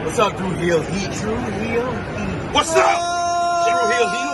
What's up, Drew Hill Heat? Drew Hill Heat. What's up? Drew Hill Heat.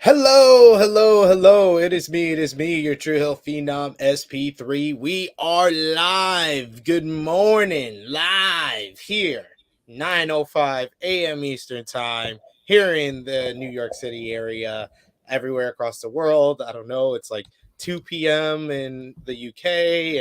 Hello. It is me, your True Hill Phenom SP3. We are live. Good morning. Live here, 9:05 a.m. Eastern Time, here in the New York City area, everywhere across the world. I don't know, it's like 2 p.m. in the UK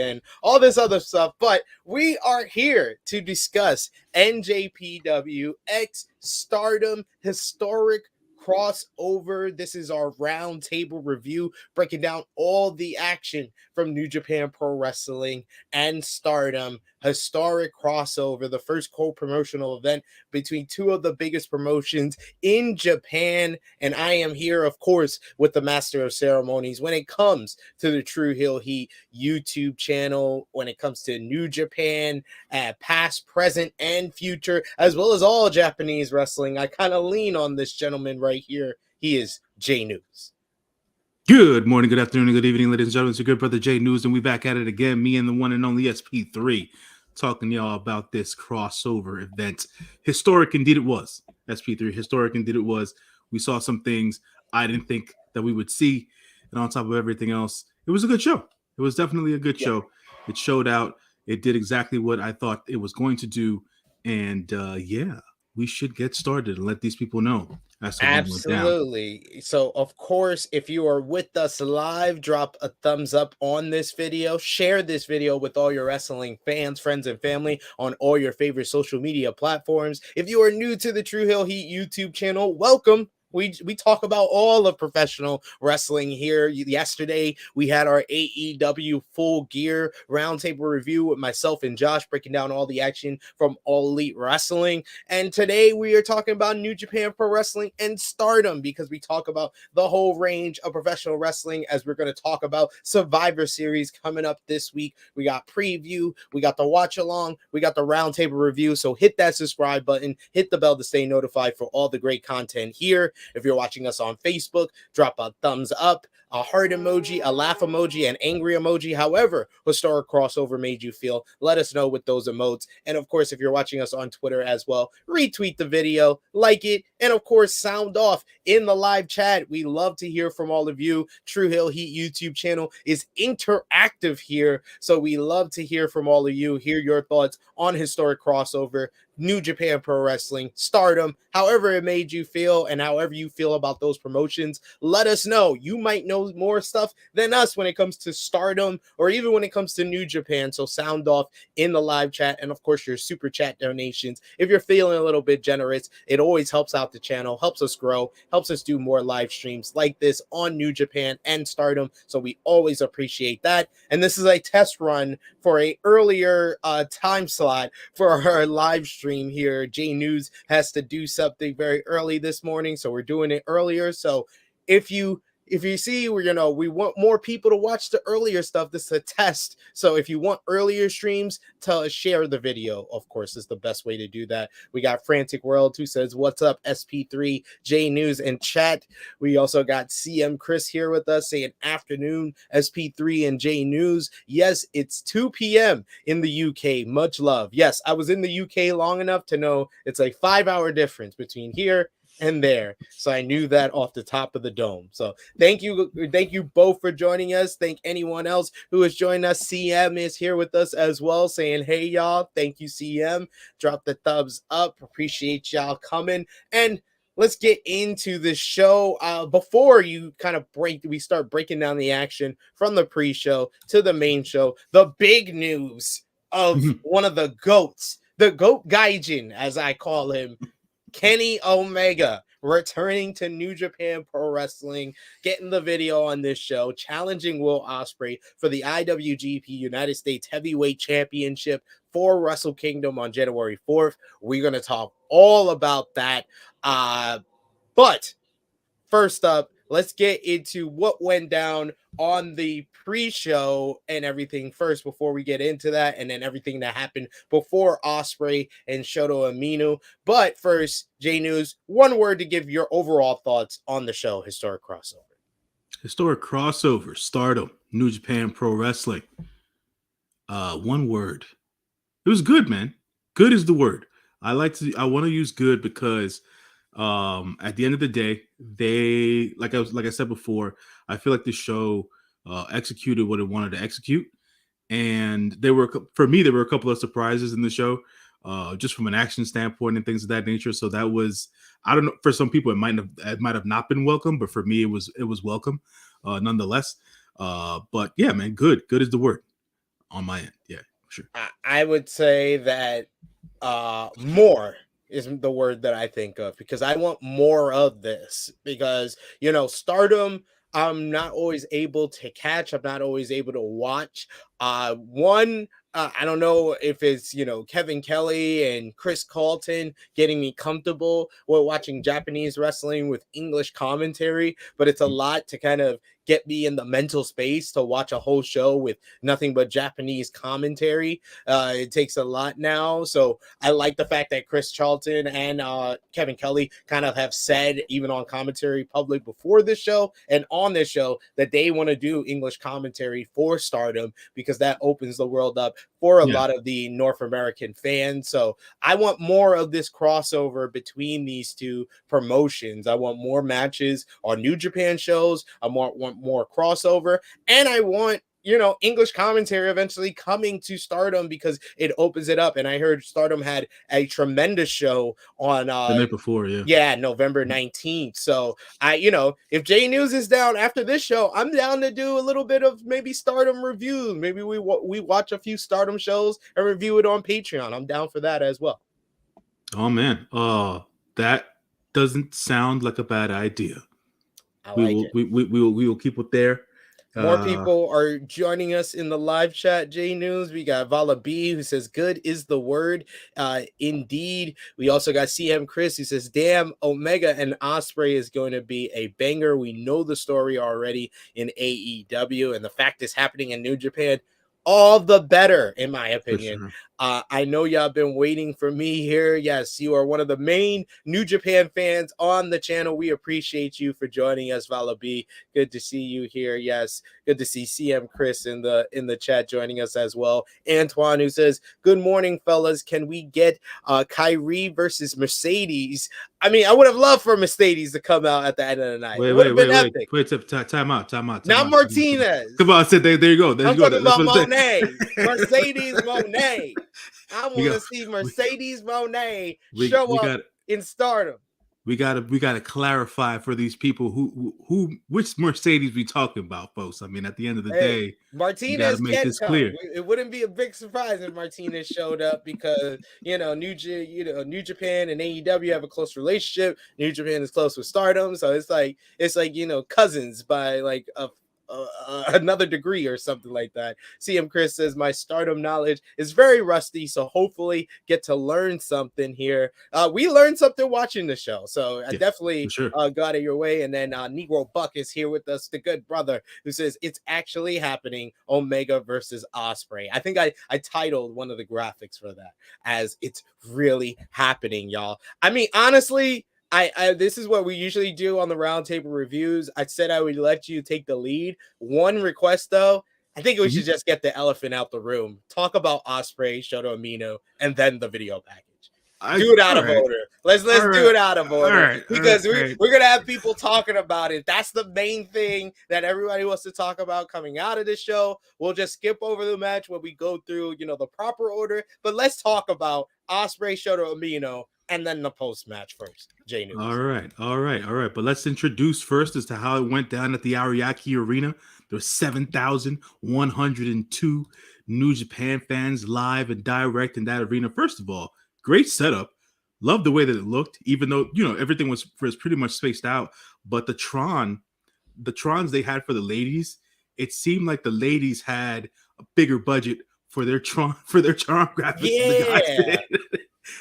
and all this other stuff, but we are here to discuss NJPW X Stardom Historic Crossover. This is our roundtable review, breaking down all the action from New Japan Pro Wrestling and Stardom. Historic crossover, the first co-promotional event between two of the biggest promotions in Japan. And I am here, of course, with the master of ceremonies when it comes to the True Hill Heat YouTube channel, when it comes to New Japan, past, present, and future, as well as all Japanese wrestling. I kind of lean on this gentleman right here. He is J-News. Good morning, good afternoon, good evening, ladies and gentlemen. It's your good brother J-News, and we back at it again. Me and the one and only SP3 talking to y'all about this crossover event. Historic indeed it was. SP3, historic indeed it was. We saw some things I didn't think that we would see. And on top of everything else, it was a good show. It was definitely a good show. It showed out. It did exactly what I thought it was going to do. And we should get started and let these people know. Absolutely. So, of course, if you are with us live, drop a thumbs up on this video. Share this video with all your wrestling fans, friends, and family on all your favorite social media platforms. If you are new to the True Hill Heat YouTube channel, welcome. We talk about all of professional wrestling here. Yesterday, we had our AEW Full Gear Roundtable review with myself and Josh, breaking down all the action from All Elite Wrestling. And today, we are talking about New Japan Pro Wrestling and Stardom, because we talk about the whole range of professional wrestling, as we're going to talk about Survivor Series coming up this week. We got preview, we got the watch along, we got the roundtable review. So hit that subscribe button, hit the bell to stay notified for all the great content here. If you're watching us on Facebook, drop a thumbs up, a heart emoji, a laugh emoji, an angry emoji. However historic crossover made you feel, let us know with those emotes. And of course, if you're watching us on Twitter as well, retweet the video, like it, and of course, sound off in the live chat. We love to hear from all of you. True Hill Heat YouTube channel is interactive here, so we love to hear from all of you, hear your thoughts on historic crossover, New Japan Pro Wrestling, Stardom, however it made you feel, and however you feel about those promotions. Let us know. You might know more stuff than us when it comes to Stardom, or even when it comes to New Japan. So sound off in the live chat, and of course your super chat donations. If you're feeling a little bit generous, it always helps out the channel, helps us grow, helps us do more live streams like this on New Japan and Stardom. So we always appreciate that. And this is a test run for a earlier time slot for our live stream here. J-News has to do something very early this morning, so we're doing it earlier. So if you see, we want more people to watch the earlier stuff. This is a test. So if you want earlier streams, share the video, of course, is the best way to do that. We got Frantic World, who says, what's up, SP3, J-News, and chat. We also got CM Chris here with us saying, afternoon, SP3 and J-News. Yes, it's 2 p.m. in the UK. Much love. Yes, I was in the UK long enough to know it's a 5-hour difference between here and there. So I knew that off the top of the dome. So thank you both for joining us. Thank anyone else who has joined us. CM is here with us as well, saying, hey, y'all. Thank you, CM. Drop the thumbs up. Appreciate y'all coming. And let's get into the show. Before you we start breaking down the action from the pre-show to the main show, the big news of one of the GOATs, the GOAT Gaijin, as I call him, Kenny Omega, returning to New Japan Pro Wrestling, getting the video on this show, challenging Will Ospreay for the IWGP United States Heavyweight Championship for Wrestle Kingdom on January 4th. We're going to talk all about that. But first up, let's get into what went down on the pre-show and everything first before we get into that, and then everything that happened before Ospreay and Shota Umino. But first, J-News, one word to give your overall thoughts on the show, Historic Crossover. Historic Crossover, Stardom, New Japan Pro Wrestling. One word. It was good, man. Good is the word. I want to use good because at the end of the day, they like I said before, I feel like the show executed what it wanted to execute, and there were a couple of surprises in the show, just from an action standpoint and things of that nature. So that was, I don't know, for some people it might have not been welcome, but for me it was welcome nonetheless. But yeah, man, good is the word on my end. Yeah, sure. I would say that more is the word that I think of, because I want more of this, because, you know, Stardom, I'm not always able to catch. I'm not always able to watch. I don't know if it's, you know, Kevin Kelly and Chris Carlton getting me comfortable with watching Japanese wrestling with English commentary, but it's a lot to kind of get me in the mental space to watch a whole show with nothing but Japanese commentary. It takes a lot now. So I like the fact that Chris Charlton and Kevin Kelly kind of have said, even on commentary public before this show and on this show, that they want to do English commentary for Stardom, because that opens the world up for a lot of the North American fans. So I want more of this crossover between these two promotions. I want more matches on New Japan shows. I want more crossover, and I want, you know, English commentary eventually coming to Stardom, because it opens it up. And I heard Stardom had a tremendous show on the night before, November 19th. So if J-News is down after this show, I'm down to do a little bit of maybe Stardom reviews. Maybe we watch a few Stardom shows and review it on Patreon. I'm down for that as well. Oh man, that doesn't sound like a bad idea. We will keep it there. More people are joining us in the live chat, J-News. We got Vala B, who says, good is the word. Indeed. We also got CM Chris, who says, damn, Omega and Ospreay is going to be a banger. We know the story already in AEW, and the fact is happening in New Japan, all the better, in my opinion. Sure. I know y'all been waiting for me here. Yes, you are one of the main New Japan fans on the channel. We appreciate you for joining us, Vala B. Good to see you here. Yes, good to see CM Chris in the chat joining us as well. Antoine, who says, good morning, fellas. Can we get KAIRI versus Mercedes? I mean, I would have loved for Mercedes to come out at the end of the night. Wait, time out. Not Martinez. Come on, sit there. There you go. I'm talking about Monet. Mercedes Monet. I want to see Mercedes Monet show up in Stardom. We gotta clarify for these people which Mercedes we talking about, folks. I mean, at the end of the day, Martinez make this clear. It wouldn't be a big surprise if Martinez showed up, because New Japan and AEW have a close relationship. New Japan is close with Stardom, so it's like cousins by like another degree or something like that. CM Chris says, my Stardom knowledge is very rusty, so hopefully get to learn something here. We learned something watching the show, so I definitely got it your way. And then Negro Buck is here with us, the good brother, who says it's actually happening, Omega versus Ospreay. I think I titled one of the graphics for that as it's really happening, y'all. I mean, honestly, I this is what we usually do on the Roundtable reviews. I said I would let you take the lead. One request, though, I think we should just get the elephant out the room. Talk about Ospreay, Shota Umino, and then the video package. Do it out of order. Let's do it out of order, because we're gonna have people talking about it. That's the main thing that everybody wants to talk about coming out of this show. We'll just skip over the match when we go through, the proper order. But let's talk about Ospreay, Shota Umino, and then the post-match first. J-News. All right. But let's introduce first as to how it went down at the Ariake Arena. There were 7,102 New Japan fans live and direct in that arena. First of all, great setup. Love the way that it looked, even though, you know, everything was pretty much spaced out. But the Trons they had for the ladies, it seemed like the ladies had a bigger budget for their Tron graphics than the guys did.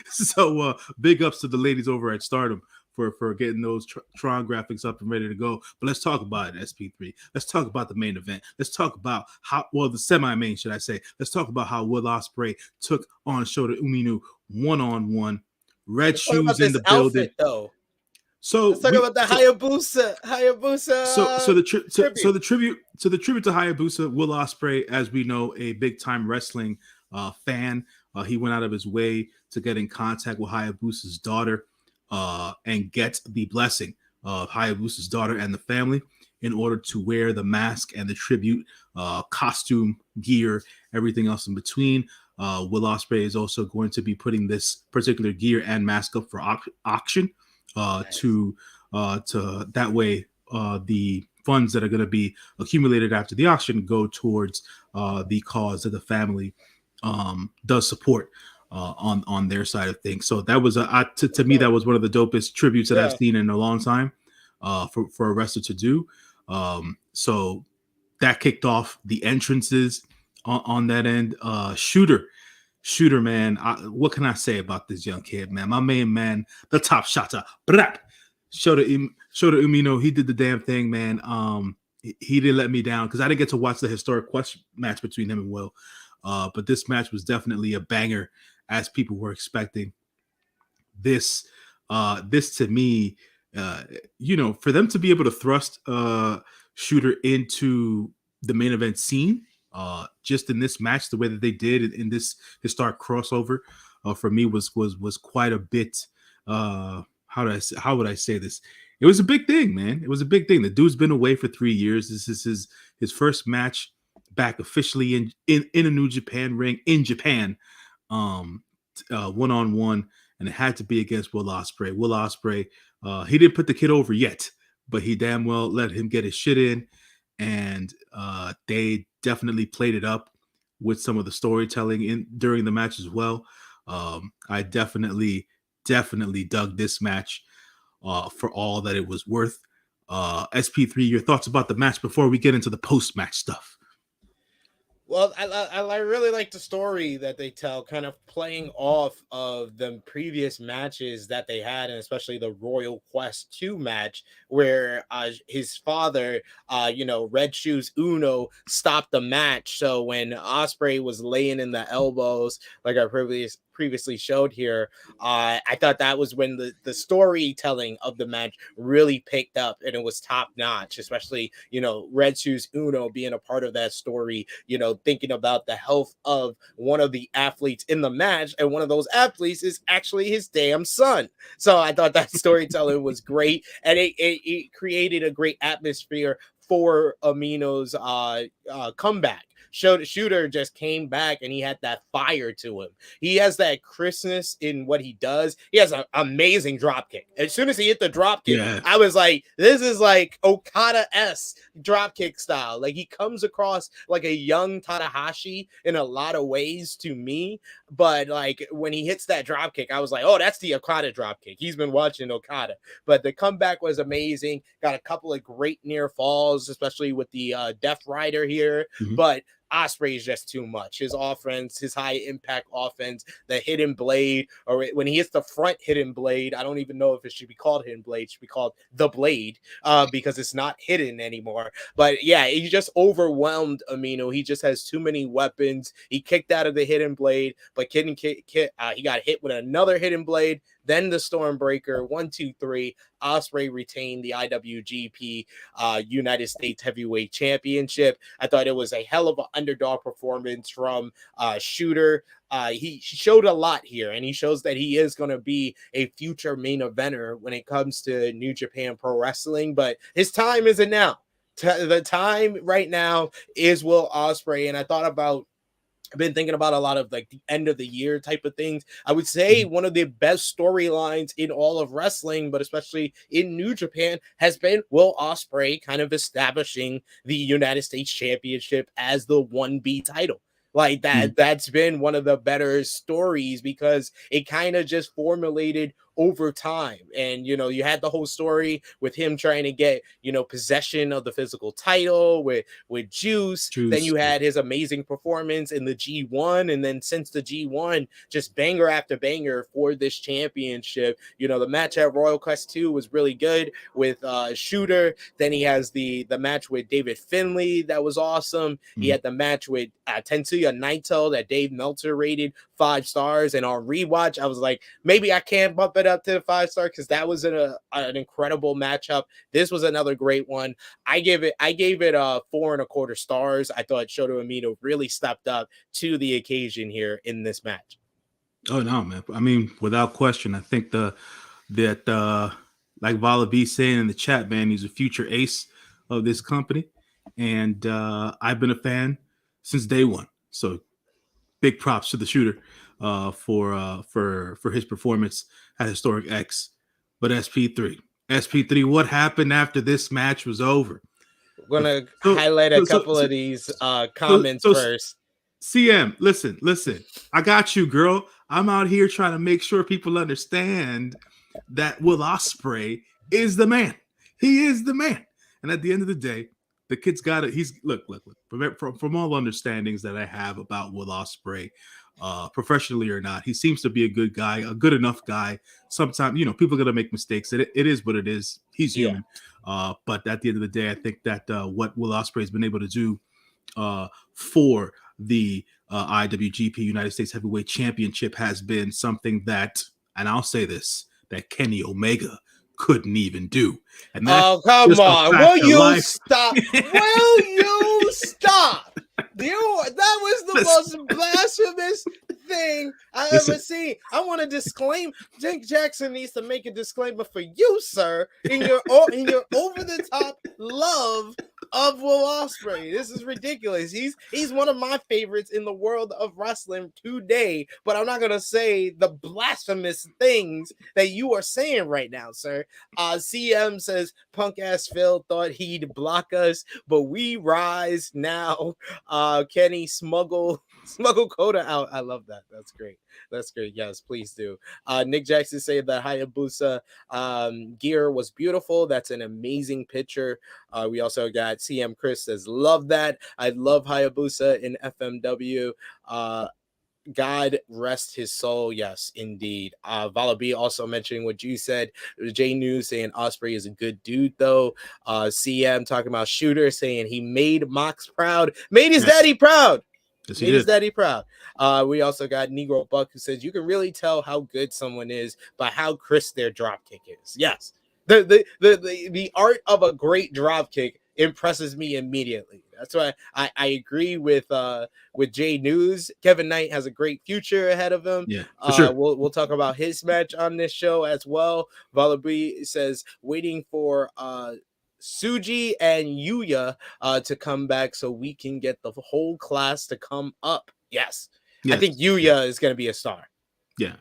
So big ups to the ladies over at Stardom for getting those Tron graphics up and ready to go. But let's talk about it, SP3. Let's talk about the main event. Let's talk about the semi-main, should I say. Let's talk about how Will Ospreay took on Shota Umino one-on-one. Red shoes in the building. Though. So let's talk about the Hayabusa. So the tribute to Hayabusa, Will Ospreay, as we know, a big time wrestling fan. He went out of his way to get in contact with Hayabusa's daughter and get the blessing of Hayabusa's daughter and the family in order to wear the mask and the tribute costume, gear, everything else in between. Will Ospreay is also going to be putting this particular gear and mask up for auction to that way the funds that are going to be accumulated after the auction go towards the cause that the family does support on their side of things. So that was to me that was one of the dopest tributes that I've seen in a long time for a wrestler to do. So that kicked off the entrances on that end. Shooter, man, what can I say about this young kid, man? My main man, the top shotter, Shota Umino, he did the damn thing, man. He didn't let me down because I didn't get to watch the historic match between him and Will. But this match was definitely a banger, as people were expecting. This to me, you know, for them to be able to thrust Shooter into the main event scene, just in this match, the way that they did in this historic crossover, for me was quite a bit. How would I say this? It was a big thing, man. It was a big thing. The dude's been away for 3 years. This is his first match back officially in a New Japan ring in Japan, one-on-one, and it had to be against Will Ospreay. Will Ospreay, he didn't put the kid over yet, but he damn well let him get his shit in, and they definitely played it up with some of the storytelling during the match as well. I definitely dug this match for all that it was worth. SP3, your thoughts about the match before we get into the post-match stuff? Well, I really like the story that they tell, kind of playing off of the previous matches that they had, and especially the Royal Quest 2 match, where his father, Red Shoes Uno, stopped the match. So when Ospreay was laying in the elbows, like I previously showed here, I thought that was when the storytelling of the match really picked up, and it was top notch, especially, Red Shoes Uno being a part of that story, thinking about the health of one of the athletes in the match, and one of those athletes is actually his damn son. So I thought that storytelling was great, and it created a great atmosphere for Amino's comeback. Shooter just came back, and he had that fire to him. He has that crispness in what he does. He has an amazing drop kick. As soon as he hit the drop kick, I was like, this is like Okada-esque drop kick style. Like, he comes across like a young Tanahashi in a lot of ways to me. But like, when he hits that drop kick, I was like, oh, that's the Okada drop kick. He's been watching Okada. But the comeback was amazing. Got a couple of great near falls, especially with the Death Rider here. Mm-hmm. But Ospreay is just too much. His offense, his high impact offense, the hidden blade, or when he hits the front hidden blade, I don't even know if it should be called hidden blade. It should be called the blade, because it's not hidden anymore. But yeah, he just overwhelmed Amino. He just has too many weapons. He kicked out of the hidden blade, but he got hit with another hidden blade. Then the Stormbreaker, 1, 2, 3. Ospreay retained the IWGP United States Heavyweight Championship. I thought it was a hell of an underdog performance from Shooter. He showed a lot here, and he shows that he is going to be a future main eventer when it comes to New Japan Pro Wrestling. But his time isn't now. The time right now is Will Ospreay, and I thought about I've been thinking about a lot of like the end of the year type of things. I would say one of the best storylines in all of wrestling, but especially in New Japan, has been Will Ospreay kind of establishing the United States Championship as the 1B title. Like that's been one of the better stories because it kind of just formulated over time. And you had the whole story with him trying to get possession of the physical title with Juice. Then you had his amazing performance in the G1, and then since the G1, just banger after banger for this championship. The match at Royal Quest 2 was really good with Shooter. Then he has the match with David Finlay that was awesome. He had the match with Tetsuya Naito that Dave Meltzer rated 5 stars, and on rewatch I was like, maybe I can't bump it up to the 5-star because that was an incredible matchup. This was another great one. I gave it 4.25 stars. I thought Shota Umino really stepped up to the occasion here in this match. Oh no, man! I mean, without question, I think that like Vala B saying in the chat, man, he's a future ace of this company, and I've been a fan since day one. So big props to the Shooter for his performance at Historic X. But SP3, what happened after this match was over? We're gonna highlight a couple of these comments first. CM, listen. I got you, girl. I'm out here trying to make sure people understand that Will Ospreay is the man. He is the man. And at the end of the day, the kid's got it. He's look. From all understandings that I have about Will Ospreay, professionally or not, he seems to be a good guy, a good enough guy. Sometimes, people are gonna make mistakes. It is what it is. He's human. But at the end of the day, I think that what Will Ospreay has been able to do for the IWGP United States Heavyweight Championship has been something that, and I'll say this, that Kenny Omega couldn't even do. And come on, will you stop? Will you stop? That was the most blasphemous thing I ever seen. I want to disclaim. Jake Jackson needs to make a disclaimer for you, sir, in your over the top love of Will Ospreay. This is ridiculous. He's one of my favorites in the world of wrestling today, but I'm not gonna say the blasphemous things that you are saying right now, sir. CM says punk ass Phil thought he'd block us, but we rise now. Kenny smuggle Coda out. I love that. That's great. Yes, please do. Nick Jackson said that Hayabusa gear was beautiful. That's an amazing picture. We also got CM Chris says, love that. I love Hayabusa in FMW. God rest his soul. Yes, indeed. Vala B also mentioning what you said. J-News saying Ospreay is a good dude, though. CM talking about Shooter saying he made Mox proud, made his daddy proud. Yes, made his daddy proud. We also got Negro Buck who says you can really tell how good someone is by how crisp their drop kick is. Yes, the art of a great drop kick impresses me immediately. That's why I agree with J-News. Kevin Knight has a great future ahead of him. Yeah, for sure. We'll talk about his match on this show as well. Valabi says waiting for Suji and Yuya to come back so we can get the whole class to come up. Yes. I think Yuya is going to be a star. Yeah.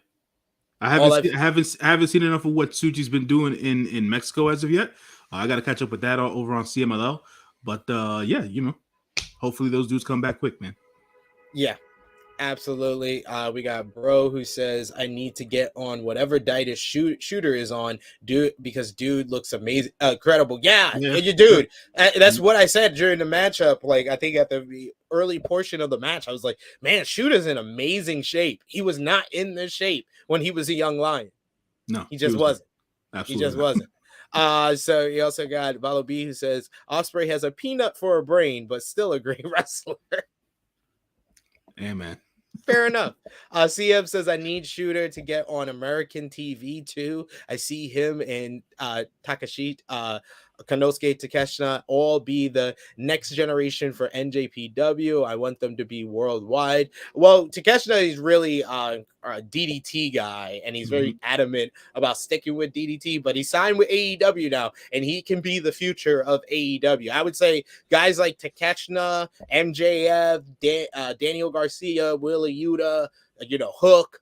I haven't seen enough of what Suji's been doing in Mexico as of yet. I got to catch up with that over on CMLL. But yeah, hopefully those dudes come back quick, man. Yeah, absolutely. We got Bro who says I need to get on whatever diet Shooter is on, dude, because dude looks amazing, incredible. Yeah. You dude. That's what I said during the matchup. Like I think at the early portion of the match, I was like, man, Shooter's in amazing shape. He was not in this shape when he was a young lion. No, he just wasn't. Absolutely, he just wasn't. So you also got Valo B who says Ospreay has a peanut for a brain, but still a great wrestler. Yeah, man. Fair enough. CM says I need Shooter to get on American TV too. I see him and Takashi Konosuke Takeshita all be the next generation for NJPW. I want them to be worldwide. Well, Takeshita is really a DDT guy, and he's very adamant about sticking with DDT, but he signed with AEW now, and he can be the future of AEW. I would say guys like Takeshita, MJF, Daniel Garcia, Wheeler Yuta, Hook,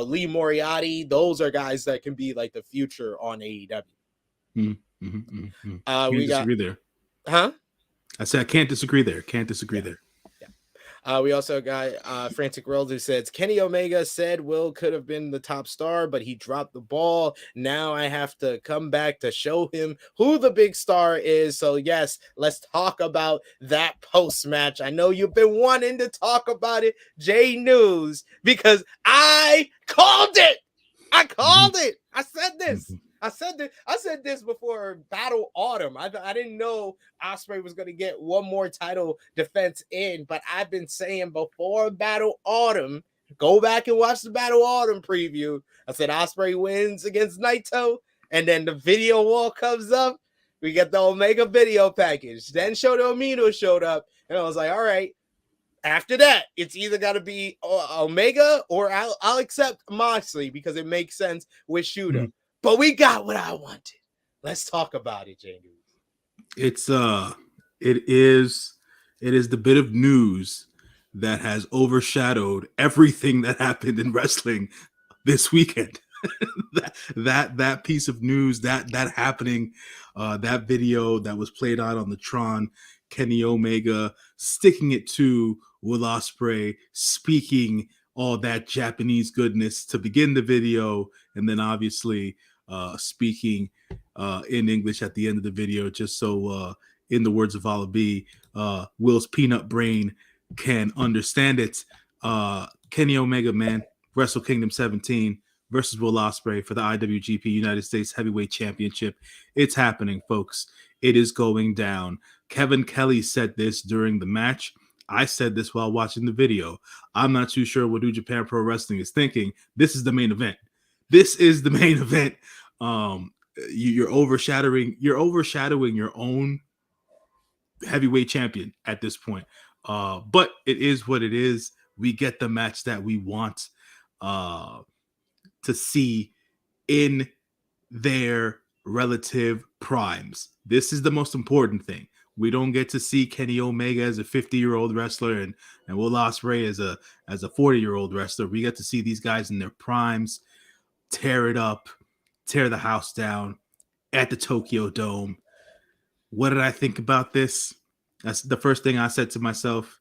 Lee Moriarty, those are guys that can be like the future on AEW. We disagree there. Huh? I said I can't disagree there. There. Yeah. We also got Frantic World, who says Kenny Omega said Will could have been the top star, but he dropped the ball. Now I have to come back to show him who the big star is. So yes, let's talk about that post match. I know you've been wanting to talk about it, J-News, because I called it. I said this. I said this before Battle Autumn. I didn't know Ospreay was going to get one more title defense in, but I've been saying before Battle Autumn, go back and watch the Battle Autumn preview. I said Ospreay wins against Naito, and then the video wall comes up. We get the Omega video package. Then Shota Umino showed up, and I was like, all right. After that, it's either got to be Omega or I'll accept Moxley because it makes sense with Shooter. But we got what I wanted. Let's talk about it, J-News. It is the bit of news that has overshadowed everything that happened in wrestling this weekend. that piece of news, that happening, that video that was played out on the Tron, Kenny Omega sticking it to Will Ospreay, speaking all that Japanese goodness to begin the video, and then obviously speaking in English at the end of the video, just so in the words of Ala B, Will's peanut brain can understand it. Kenny Omega, man, Wrestle Kingdom 17 versus Will Ospreay for the IWGP United States Heavyweight Championship. It's happening, folks. It is going down. Kevin Kelly said this during the match. I said this while watching the video. I'm not too sure what New Japan Pro Wrestling is thinking. This is the main event. You're overshadowing your own heavyweight champion at this point. But it is what it is. We get the match that we want to see in their relative primes. This is the most important thing. We don't get to see Kenny Omega as a 50-year-old wrestler and Will Ospreay as a 40-year-old wrestler. We get to see these guys in their primes tear it up, tear the house down at the Tokyo Dome. What did I think about this? That's the first thing I said to myself.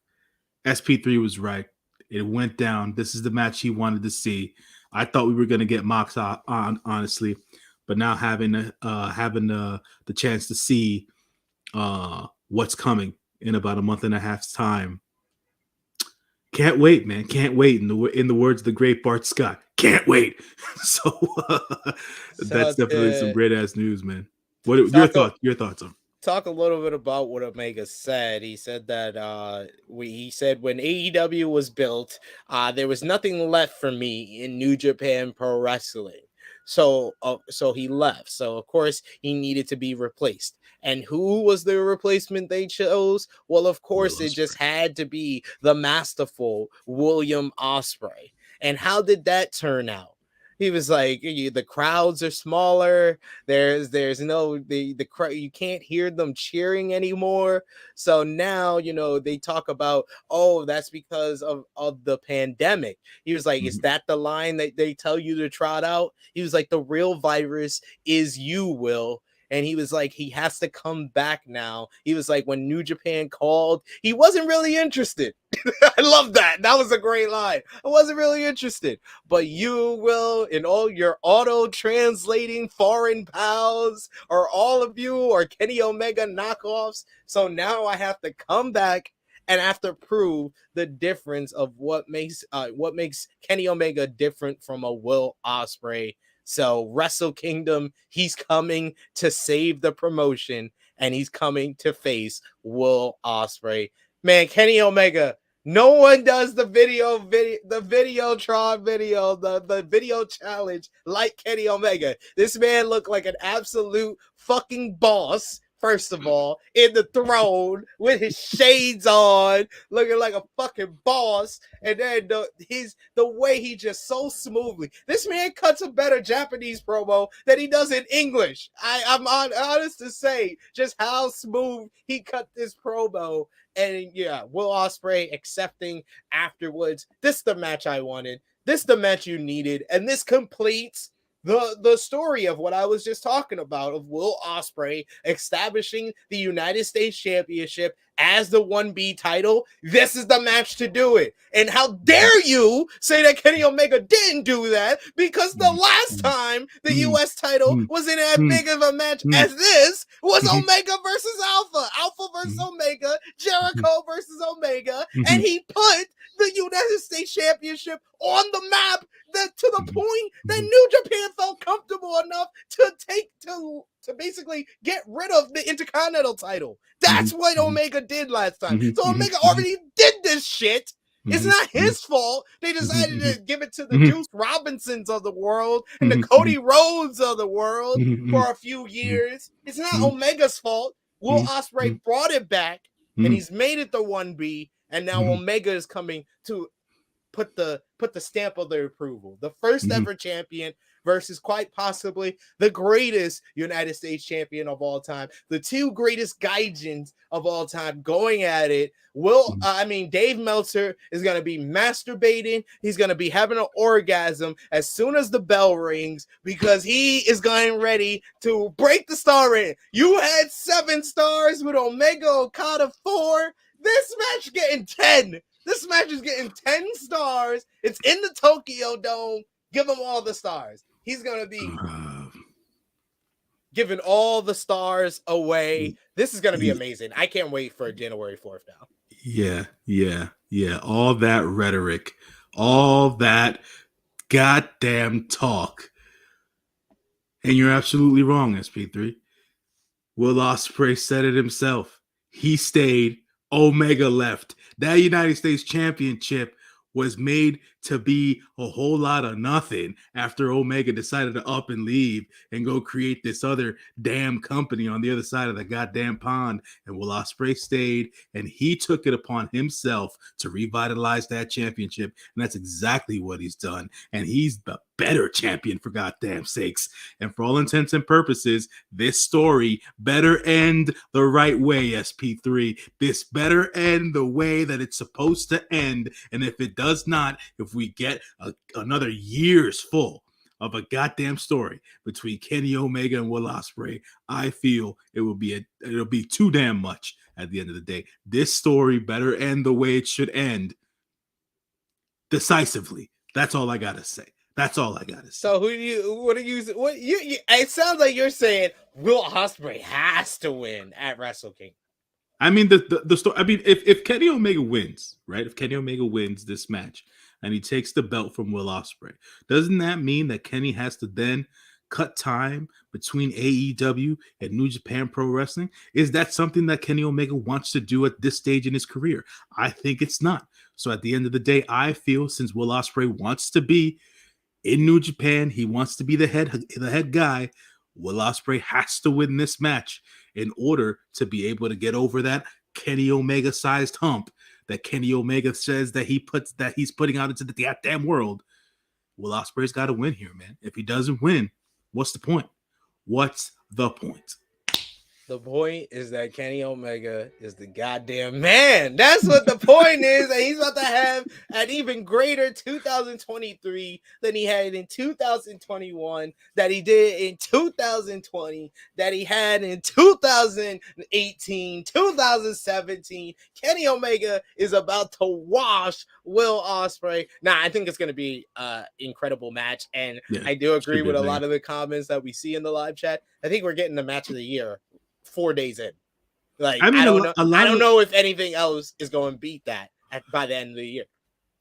SP3 was right. It went down. This is the match he wanted to see. I thought we were going to get Mox on, honestly, but now having the chance to see what's coming in about a month and a half's time. Can't wait, man. Can't wait. In the words of the great Bart Scott, can't wait. So that's definitely some great ass news, man. What your thoughts on? Talk a little bit about what Omega said. He said that he said when AEW was built, there was nothing left for me in New Japan Pro Wrestling. So he left. So of course he needed to be replaced. And who was the replacement they chose? Well, of course, it just had to be the masterful William Ospreay. And how did that turn out? He was like, the crowds are smaller. There's no the crowd. You can't hear them cheering anymore. So now, they talk about, that's because of the pandemic. He was like, is that the line that they tell you to trot out? He was like, the real virus is you, Will. And he was like, he has to come back now. He was like, when New Japan called, he wasn't really interested. I love that. That was a great line. I wasn't really interested. But you, Will, and all your auto-translating foreign pals, or all of you, or Kenny Omega knockoffs. So now I have to come back and have to prove the difference of what makes Kenny Omega different from a Will Ospreay. So Wrestle Kingdom, he's coming to save the promotion, and he's coming to face Will Ospreay. Man, Kenny Omega, no one does the Videotron video, the video challenge like Kenny Omega. This man looked like an absolute fucking boss first of all, in the throne with his shades on, looking like a fucking boss. And then the way he just so smoothly. This man cuts a better Japanese promo than he does in English. I'm honest to say just how smooth he cut this promo. And yeah, Will Ospreay accepting afterwards. This is the match I wanted. This is the match you needed. And this completes the story of what I was just talking about, of Will Ospreay establishing the United States Championship as the 1B title. This is the match to do it. And how dare you say that Kenny Omega didn't do that, because the last time the US title was in as big of a match as this was Omega versus Alpha. Alpha versus Omega, Jericho versus Omega, and he put the United States Championship on the map, that to the point that New Japan felt comfortable enough to basically get rid of the Intercontinental title. That's what Omega did last time. So Omega already did this shit. It's not his fault they decided to give it to the Juice Robinsons of the world and the Cody Rhodes of the world for a few years. It's not Omega's fault. Will Ospreay brought it back, and he's made it the 1B, and now Omega is coming to put the stamp of their approval. The first ever champion versus quite possibly the greatest United States champion of all time. The two greatest gaijins of all time going at it. Dave Meltzer is going to be masturbating. He's going to be having an orgasm as soon as the bell rings, because he is going ready to break the star rating. You had 7 stars with Omega Okada 4. This match getting 10. This match is getting 10 stars. It's in the Tokyo Dome. Give him all the stars. He's going to be giving all the stars away. This is going to be amazing. I can't wait for January 4th now. Yeah. All that rhetoric, all that goddamn talk. And you're absolutely wrong, SP3. Will Ospreay said it himself. He stayed. Omega left. That United States Championship was made to be a whole lot of nothing after Omega decided to up and leave and go create this other damn company on the other side of the goddamn pond. And Will Ospreay stayed, and he took it upon himself to revitalize that championship. And that's exactly what he's done. And he's the better champion, for goddamn sakes. And for all intents and purposes, this story better end the right way, SP3. This better end the way that it's supposed to end. And if it does not, if we get another year's full of a goddamn story between Kenny Omega and Will Ospreay, I feel it'll be too damn much at the end of the day. This story better end the way it should end, decisively. That's all I gotta say. That's all I gotta say. So it sounds like you're saying Will Ospreay has to win at Wrestle Kingdom. I mean, the story. I mean, if Kenny Omega wins, right? If Kenny Omega wins this match and he takes the belt from Will Ospreay, doesn't that mean that Kenny has to then cut time between AEW and New Japan Pro Wrestling? Is that something that Kenny Omega wants to do at this stage in his career? I think it's not. So at the end of the day, I feel since Will Ospreay wants to be in New Japan, he wants to be the head guy, Will Ospreay has to win this match in order to be able to get over that Kenny Omega sized hump that Kenny Omega says that he's putting out into the goddamn world. Will Ospreay's got to win here, man. If he doesn't win, what's the point? What's the point? The point is that Kenny Omega is the goddamn man. That's what the point is. And he's about to have an even greater 2023 than he had in 2021, that he did in 2020, that he had in 2018, 2017. Kenny Omega is about to wash Will Ospreay. Now, I think it's going to be an incredible match. And I do agree with a lot of the comments that we see in the live chat. I think we're getting the match of the year 4 days in. Like, I don't know if anything else is going to beat that by the end of the year.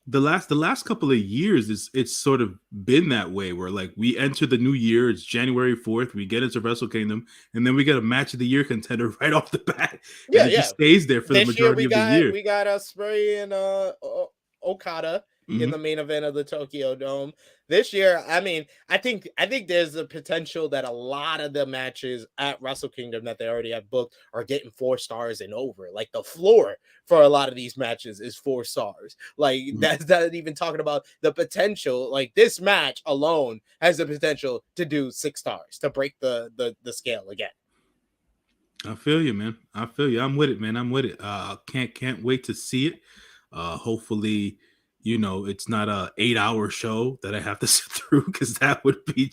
The last couple of years, it's sort of been that way, where like we enter the new year, it's January 4th, we get into Wrestle Kingdom, and then we get a match of the year contender right off the bat. It just stays there for the majority of the year. We got Ospreay and Okada, in the main event of the Tokyo Dome. This year, I mean, I think there's a potential that a lot of the matches at Wrestle Kingdom that they already have booked are getting 4 stars and over. Like the floor for a lot of these matches is 4 stars. Like that's not even talking about the potential. Like this match alone has the potential to do 6 stars, to break the scale again. I feel you, man. I feel you. I'm with it, man. I'm with it. Can't wait to see it. Hopefully, you know, it's not a 8-hour show that I have to sit through, because that would be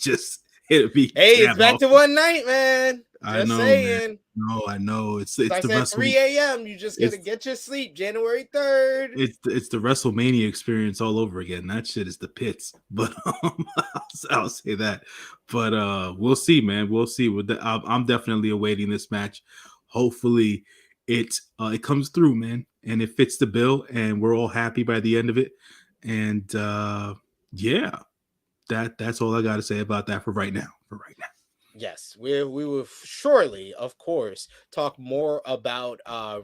it'd be. Hey, it's back to one night, man. I know, saying. Man. No, I know. It's the at 3 a.m. You just gotta get your sleep. January 3rd. It's the WrestleMania experience all over again. That shit is the pits. But I'll say that. But we'll see, man. We'll see. I'm definitely awaiting this match. Hopefully, it comes through, man, and it fits the bill, and we're all happy by the end of it. And yeah, that's all I got to say about that for right now. Yes, we will surely, of course, talk more about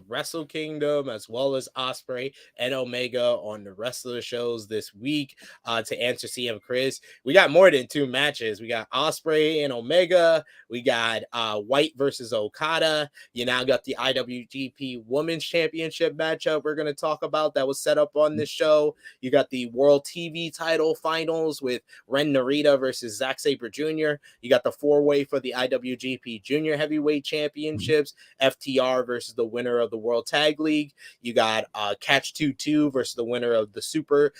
Wrestle Kingdom as well as Ospreay and Omega on the rest of the shows this week. To answer CM Chris, we got more than 2 matches. We got Ospreay and Omega. We got White versus Okada. You now got the IWGP Women's Championship matchup we're going to talk about that was set up on this show. You got the World TV title finals with Ren Narita versus Zack Sabre Jr. You got the 4-way for the IWGP Junior Heavyweight Championships, FTR versus the winner of the World Tag League. You got Catch 2-2 versus the winner of the Super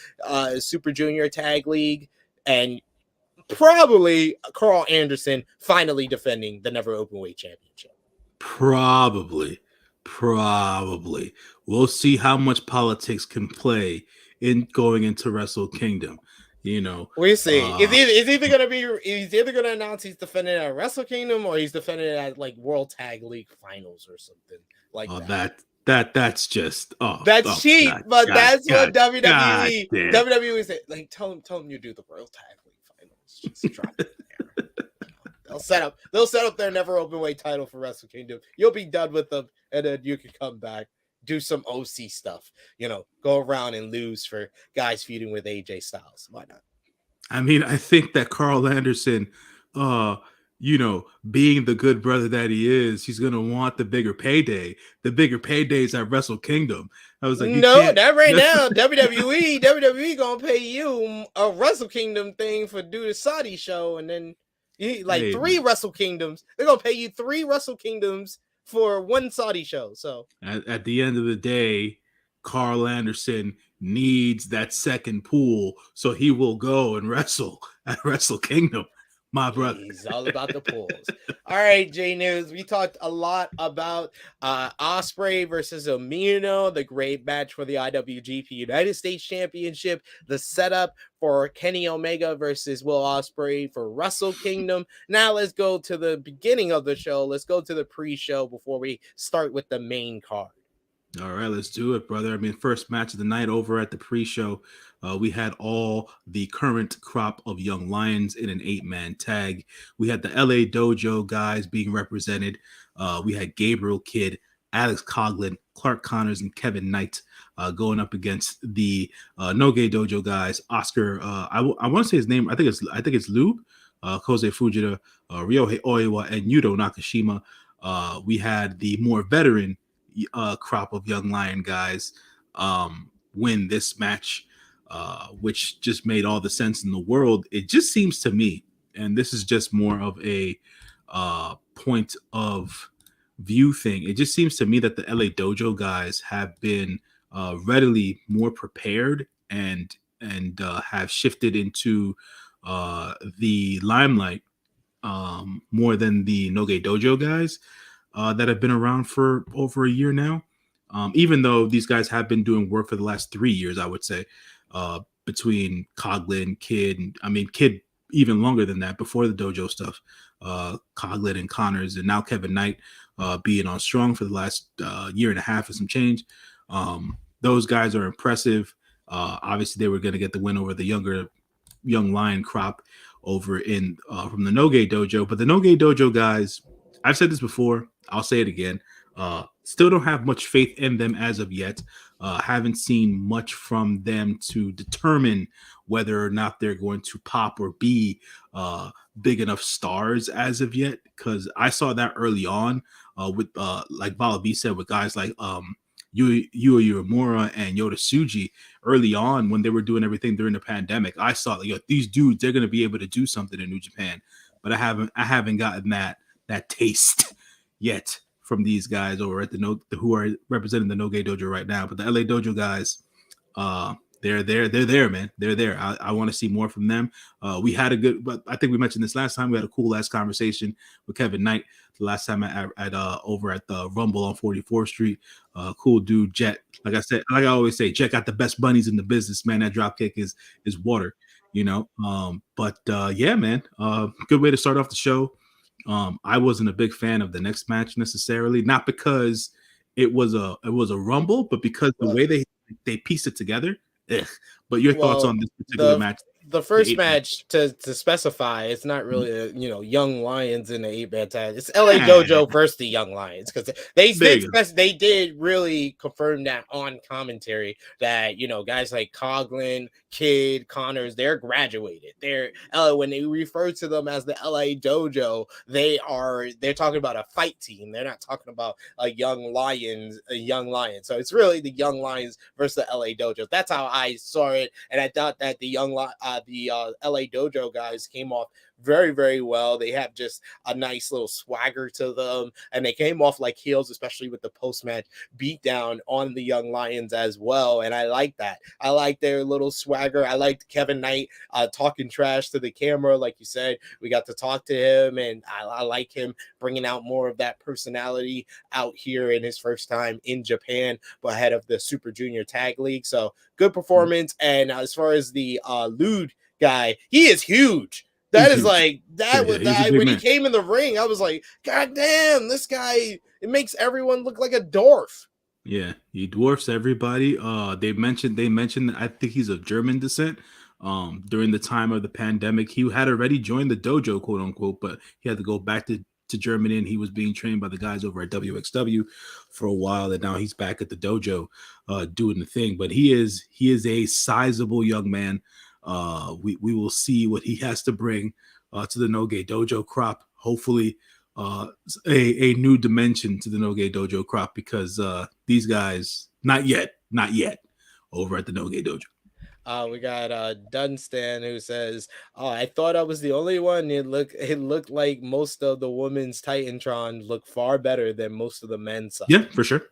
Junior Tag League, and probably Carl Anderson finally defending the Never Openweight Championship. Probably. We'll see how much politics can play in going into Wrestle Kingdom. You know, we see. He's either gonna announce he's defending at Wrestle Kingdom, or he's defending at like World Tag League Finals or something like that. That's just that's cheap, but that's what WWE said. Like, tell him you do the World Tag League Finals. Just drop it there. They'll set up their Never Openweight title for Wrestle Kingdom. You'll be done with them, and then you can come back. Do some OC stuff, go around and lose for guys feuding with AJ Styles. Why not? I mean, I think that Carl Anderson, being the good brother that he is, he's going to want the bigger payday. The bigger paydays at Wrestle Kingdom. I was like, no, not right now. WWE going to pay you a Wrestle Kingdom thing for do the Saudi show. And then 3 Wrestle Kingdoms. They're going to pay you 3 Wrestle Kingdoms for 1 Saudi show. So at the end of the day, Carl Anderson needs that second pool, so he will go and wrestle at Wrestle Kingdom. My brother. He's all about the pools. All right, J-News. We talked a lot about Ospreay versus Amino, the great match for the IWGP United States Championship, the setup for Kenny Omega versus Will Ospreay for Wrestle Kingdom. Now let's go to the beginning of the show. Let's go to the pre-show before we start with the main card. All right, let's do it, brother. I mean, first match of the night over at the pre-show. We had all the current crop of young lions in an 8-man tag. We had the LA Dojo guys being represented. We had Gabriel Kidd, Alex Coughlin, Clark Connors, and Kevin Knight going up against the Noge Dojo guys. Oscar, I want to say his name. I think it's Lube, Kose Fujita, Ryohei Oiwa, and Yuto Nakashima. We had the more veteran crop of young lion guys win this match, which just made all the sense in the world. It just seems to me, and this is just more of a point of view thing, it just seems to me that the LA Dojo guys have been readily more prepared and have shifted into the limelight more than the Noge Dojo guys that have been around for over a year now. Even though these guys have been doing work for the last 3 years, I would say, between Coughlin, Kidd, Kidd even longer than that, before the dojo stuff, Coughlin and Connors, and now Kevin Knight being on strong for the last year and a half and some change. Those guys are impressive. Obviously, they were going to get the win over the young lion crop over in from the Noge Dojo. But the Noge Dojo guys, I've said this before, I'll say it again, still don't have much faith in them as of yet. Haven't seen much from them to determine whether or not they're going to pop or be big enough stars as of yet. Because I saw that early on with like Vala B said, with guys like Yu Uemura and Yota Tsuji early on when they were doing everything during the pandemic. I saw like, yo, these dudes, they're going to be able to do something in New Japan, but I haven't gotten that taste yet from these guys over at who are representing the No Gay Dojo right now. But the LA Dojo guys, they're there, man. They're there. I want to see more from them. We had a good, but I think we mentioned this last time. We had a cool ass conversation with Kevin Knight the last time at over at the Rumble on 44th Street. Cool dude, Jet. Like I said, like I always say, Jet got the best bunnies in the business, man. That drop kick is water, you know. But yeah, man. Good way to start off the show. I wasn't a big fan of the next match necessarily, not because it was a Rumble, but because the way they pieced it together. Ugh. But your thoughts on this particular match? The first match to specify, it's not really a, Young Lions in the 8-man tag. It's LA Dojo versus the Young Lions, because they did really confirm that on commentary that guys like Coughlin, Kid, Connors, they're graduated. They're when they refer to them as the LA Dojo, they're talking about a fight team. They're not talking about a young lion. So it's really the Young Lions versus the LA Dojo. That's how I saw it, and I thought that the LA Dojo guys came off very, very well. They have just a nice little swagger to them, and they came off like heels, especially with the post-match beatdown on the Young Lions as well. And I like that. I like their little swagger. I liked Kevin Knight talking trash to the camera, like you said. We got to talk to him, and I like him bringing out more of that personality out here in his first time in Japan, but ahead of the Super Junior Tag League. So good performance. And as far as the Lude guy, he is huge. That is like that was when he came in the ring. I was like, God damn, this guy! It makes everyone look like a dwarf. Yeah, he dwarfs everybody. They mentioned I think he's of German descent. During the time of the pandemic, he had already joined the dojo, quote unquote, but he had to go back to Germany, and he was being trained by the guys over at WXW for a while, and now he's back at the dojo doing the thing. But he is a sizable young man. We will see what he has to bring to the No Gay Dojo crop. Hopefully, a new dimension to the No Gay Dojo crop, because these guys not yet over at the No Gay Dojo. We got Dunstan, who says, "Oh, I thought I was the only one. It looked like most of the women's Titantron look far better than most of the men's." Yeah, for sure.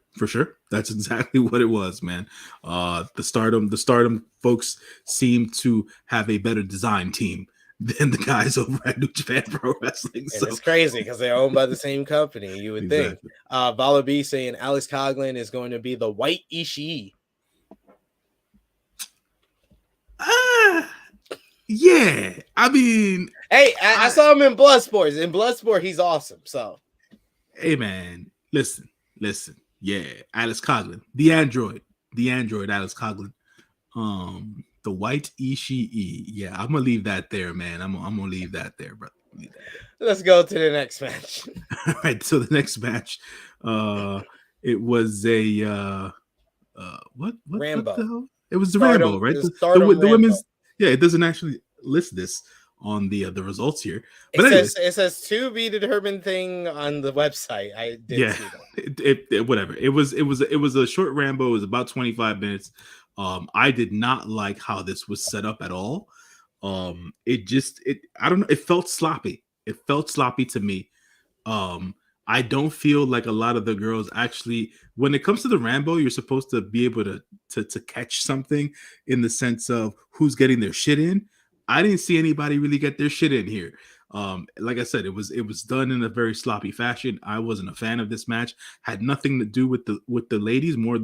That's exactly what it was, man. The Stardom folks seem to have a better design team than the guys over at New Japan Pro Wrestling. So it's crazy because they're owned by the same company. You would think. Vala B saying Alex Coughlin is going to be the white Ishii. Yeah, I mean, hey, I saw him in Bloodsport. In Bloodsport, he's awesome. So, hey, man, listen. Yeah, Alex Coughlin, the android Alex Coughlin, the white Ishii. Yeah, I'm gonna leave that there, man. I'm gonna leave that there, brother. Let's go to the next match. All right, so the next match, it was a what Rambo. What the hell? It was the Stardom, Rambo, right? The women's. Yeah, it doesn't actually list this on the results here, but it says to be determined thing on the website. I did see that. It whatever. It was a short Rambo. It was about 25 minutes. I did not like how this was set up at all. I don't know. It felt sloppy. It felt sloppy to me. I don't feel like a lot of the girls actually, when it comes to the Rambo, you're supposed to be able to catch something in the sense of who's getting their shit in. I didn't see anybody really get their shit in here. Like I said, it was done in a very sloppy fashion. I wasn't a fan of this match. Had nothing to do with the ladies, more or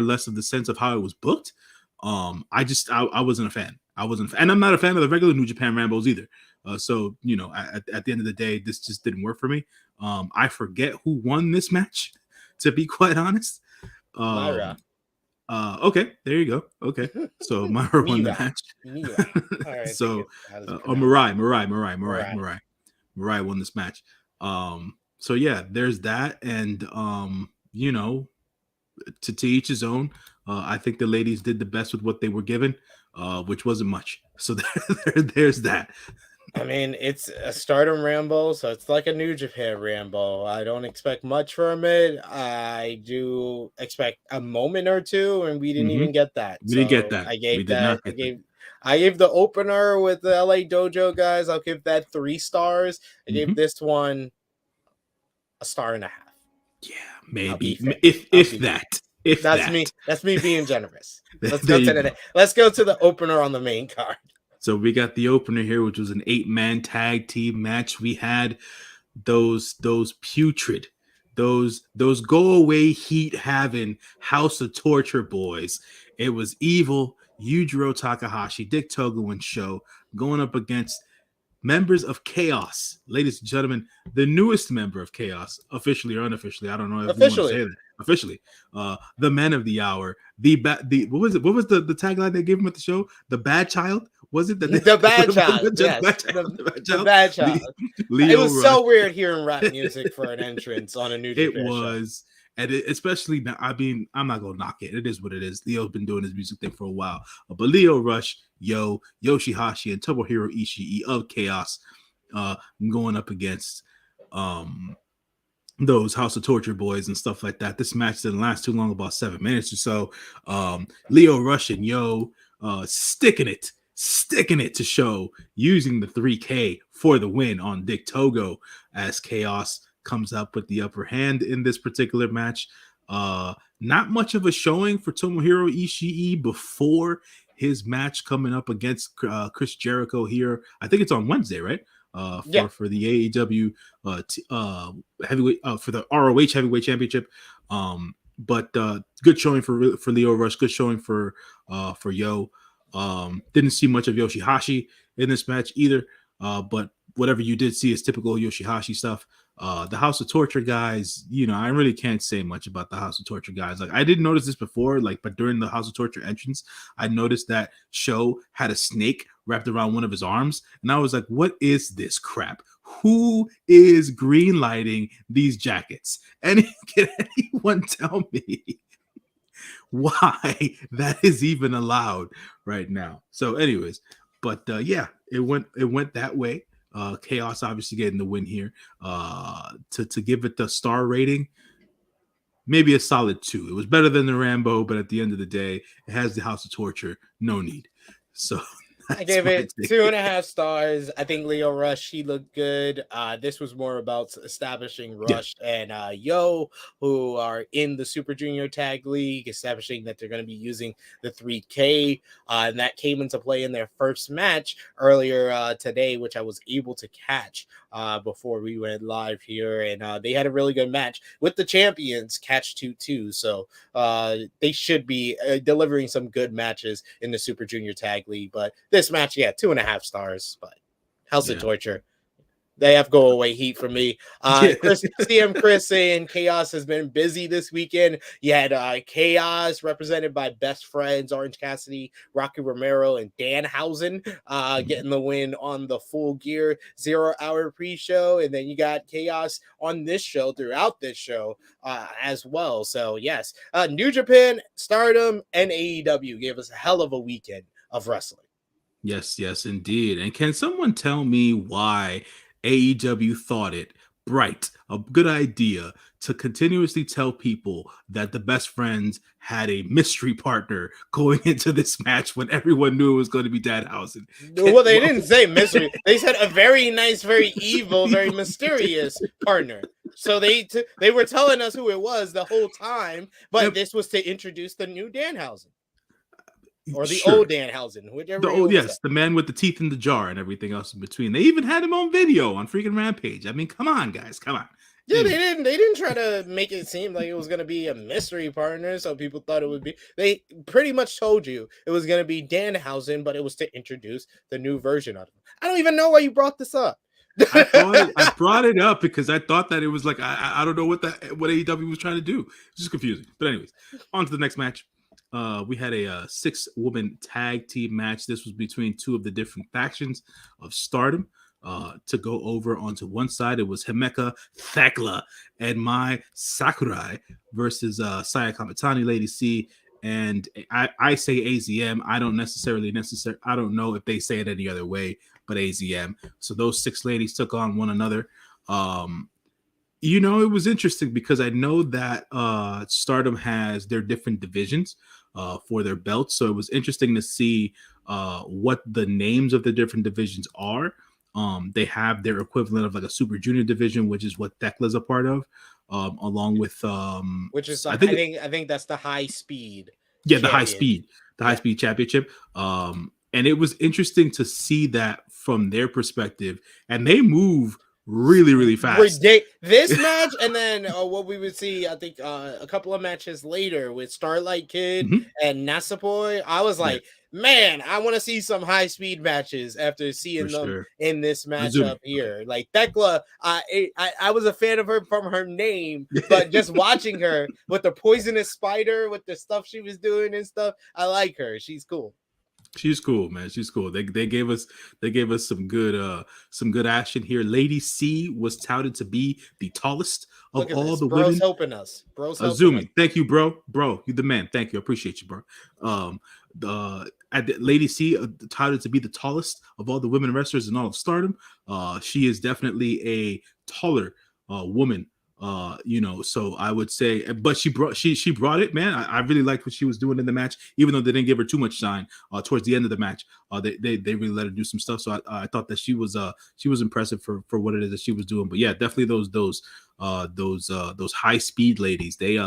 less of the sense of how it was booked. I wasn't a fan. And I'm not a fan of the regular New Japan Rambos either. So, at the end of the day, this just didn't work for me. I forget who won this match, to be quite honest. Myra. Okay, there you go. Okay, so Myra won the match. Right, so, Mirai won this match. So yeah, there's that, and to each his own. I think the ladies did the best with what they were given, which wasn't much. So there's that. I mean, it's a Stardom Rambo, so it's like a New Japan Rambo. I don't expect much from it. I do expect a moment or two, and we didn't even get that. We didn't get that. I gave we did that. Not get that. I gave the opener with the LA Dojo guys. I'll give that 3 stars. I gave this one a 1.5 stars. Yeah, maybe if that. If that's that. me. That's me being generous. Let's go to the opener on the main card. So we got the opener here, which was an 8-man tag team match. We had those putrid, those go away heat having House of Torture boys. It was Evil, Yujiro Takahashi, Dick Togo, and Sho going up against members of Chaos. Ladies and gentlemen, the newest member of Chaos, officially or unofficially, I don't know if we want to say that. Officially, the men of the hour, what was it? What was the tagline they gave him at the show? The bad child? Was it the bad child? Yes, the bad child. It was so weird hearing rap music for an entrance on a New Japan show. It was, and especially now. I mean, I'm not gonna knock it. It is what it is. Leo's been doing his music thing for a while, but Lio Rush, Yoshihashi, and Tomohiro Ishii of Chaos, going up against those House of Torture boys and stuff like that. This match didn't last too long, about 7 minutes or so. Lio Rush and Yo sticking it to Sho, using the 3K for the win on Dick Togo, as Chaos comes up with the upper hand in this particular match. Not much of a showing for Tomohiro Ishii before his match coming up against Chris Jericho here. I think it's on Wednesday, right? For the AEW heavyweight for the ROH heavyweight championship. But good showing for Lio Rush, good showing for Yo. Didn't see much of Yoshihashi in this match either. But whatever you did see is typical Yoshihashi stuff. The House of Torture guys, I really can't say much about the House of Torture guys. Like, I didn't notice this before, but during the House of Torture entrance, I noticed that Sho had a snake wrapped around one of his arms, and I was like, what is this crap? Who is green lighting these jackets? And can anyone tell me why that is even allowed right now? So anyways, but it went that way. Chaos obviously getting the win here. To give it the star rating, maybe a solid 2. It was better than the Rambo, but at the end of the day, it has the House of Torture. No need. So I gave it 2.5 stars. I think Lio Rush, he looked good. This was more about establishing Rush and Yo, who are in the Super Junior Tag League, establishing that they're going to be using the 3K. And that came into play in their first match earlier today, which I was able to catch before we went live here. And they had a really good match with the champions, Catch 2-2. So they should be delivering some good matches in the Super Junior Tag League. But this match, 2.5 stars, but House of Torture, they have go away heat for me. CM Chris saying Chaos has been busy this weekend. You had Chaos represented by Best Friends, Orange Cassidy, Rocky Romero, and Danhausen getting the win on the Full Gear 0 hour pre-show. And then you got Chaos on this show, throughout this show as well. So yes, New Japan, Stardom, and AEW gave us a hell of a weekend of wrestling. Yes, indeed. And can someone tell me why AEW thought it a good idea to continuously tell people that the Best Friends had a mystery partner going into this match when everyone knew it was going to be Danhausen? Well, they didn't say mystery. They said a very nice, very evil, very mysterious partner. So they were telling us who it was the whole time, but this was to introduce the new Danhausen. Or the old Danhausen, whichever. The man with the teeth in the jar and everything else in between. They even had him on video on freaking Rampage. I mean, come on, guys, come on. Yeah, they didn't try to make it seem like it was going to be a mystery partner, so people thought it would be. They pretty much told you it was going to be Danhausen, but it was to introduce the new version of him. I don't even know why you brought this up. I brought it up because I thought that it was like I don't know what AEW was trying to do. It's just confusing. But anyways, on to the next match. We had a 6-woman tag team match. This was between 2 of the different factions of Stardom. to go over onto one side. It was Himeka Thekla and Mai Sakurai versus Saya Kamatani, Lady C, and I say AZM. I don't necessarily I don't know if they say it any other way, but AZM. So those 6 ladies took on one another. You know, it was interesting because I know that Stardom has their different divisions for their belts. So it was interesting to see what the names of the different divisions are. They have their equivalent of like a Super Junior division, which is what Thekla's a part of, along with which is I think that's the high speed. Yeah, the high speed championship. And it was interesting to see that from their perspective, and they move really fast. This match, and then what we would see, I think, a couple of matches later with Starlight Kid and Nasapoy. I was like, man, I want to see some high speed matches after seeing them in this matchup here. Like Thekla, I was a fan of her from her name, but just watching her with the poisonous spider, with the stuff she was doing and stuff, I like her. She's cool. She's cool, man. She's cool. They gave us some good action here. Lady C was touted to be the tallest of all the women. Helping us. Bro's helping Azumi. us. Thank you, bro. Bro, you the man. Thank you. I appreciate you, bro. Lady C touted to be the tallest of all the women wrestlers in all of Stardom. She is definitely a taller woman. You know, so I would say, but she brought it, man. I really liked what she was doing in the match, even though they didn't give her too much shine towards the end of the match. They really let her do some stuff. So I thought that she was impressive for what it is that she was doing. But yeah, definitely those high speed ladies, they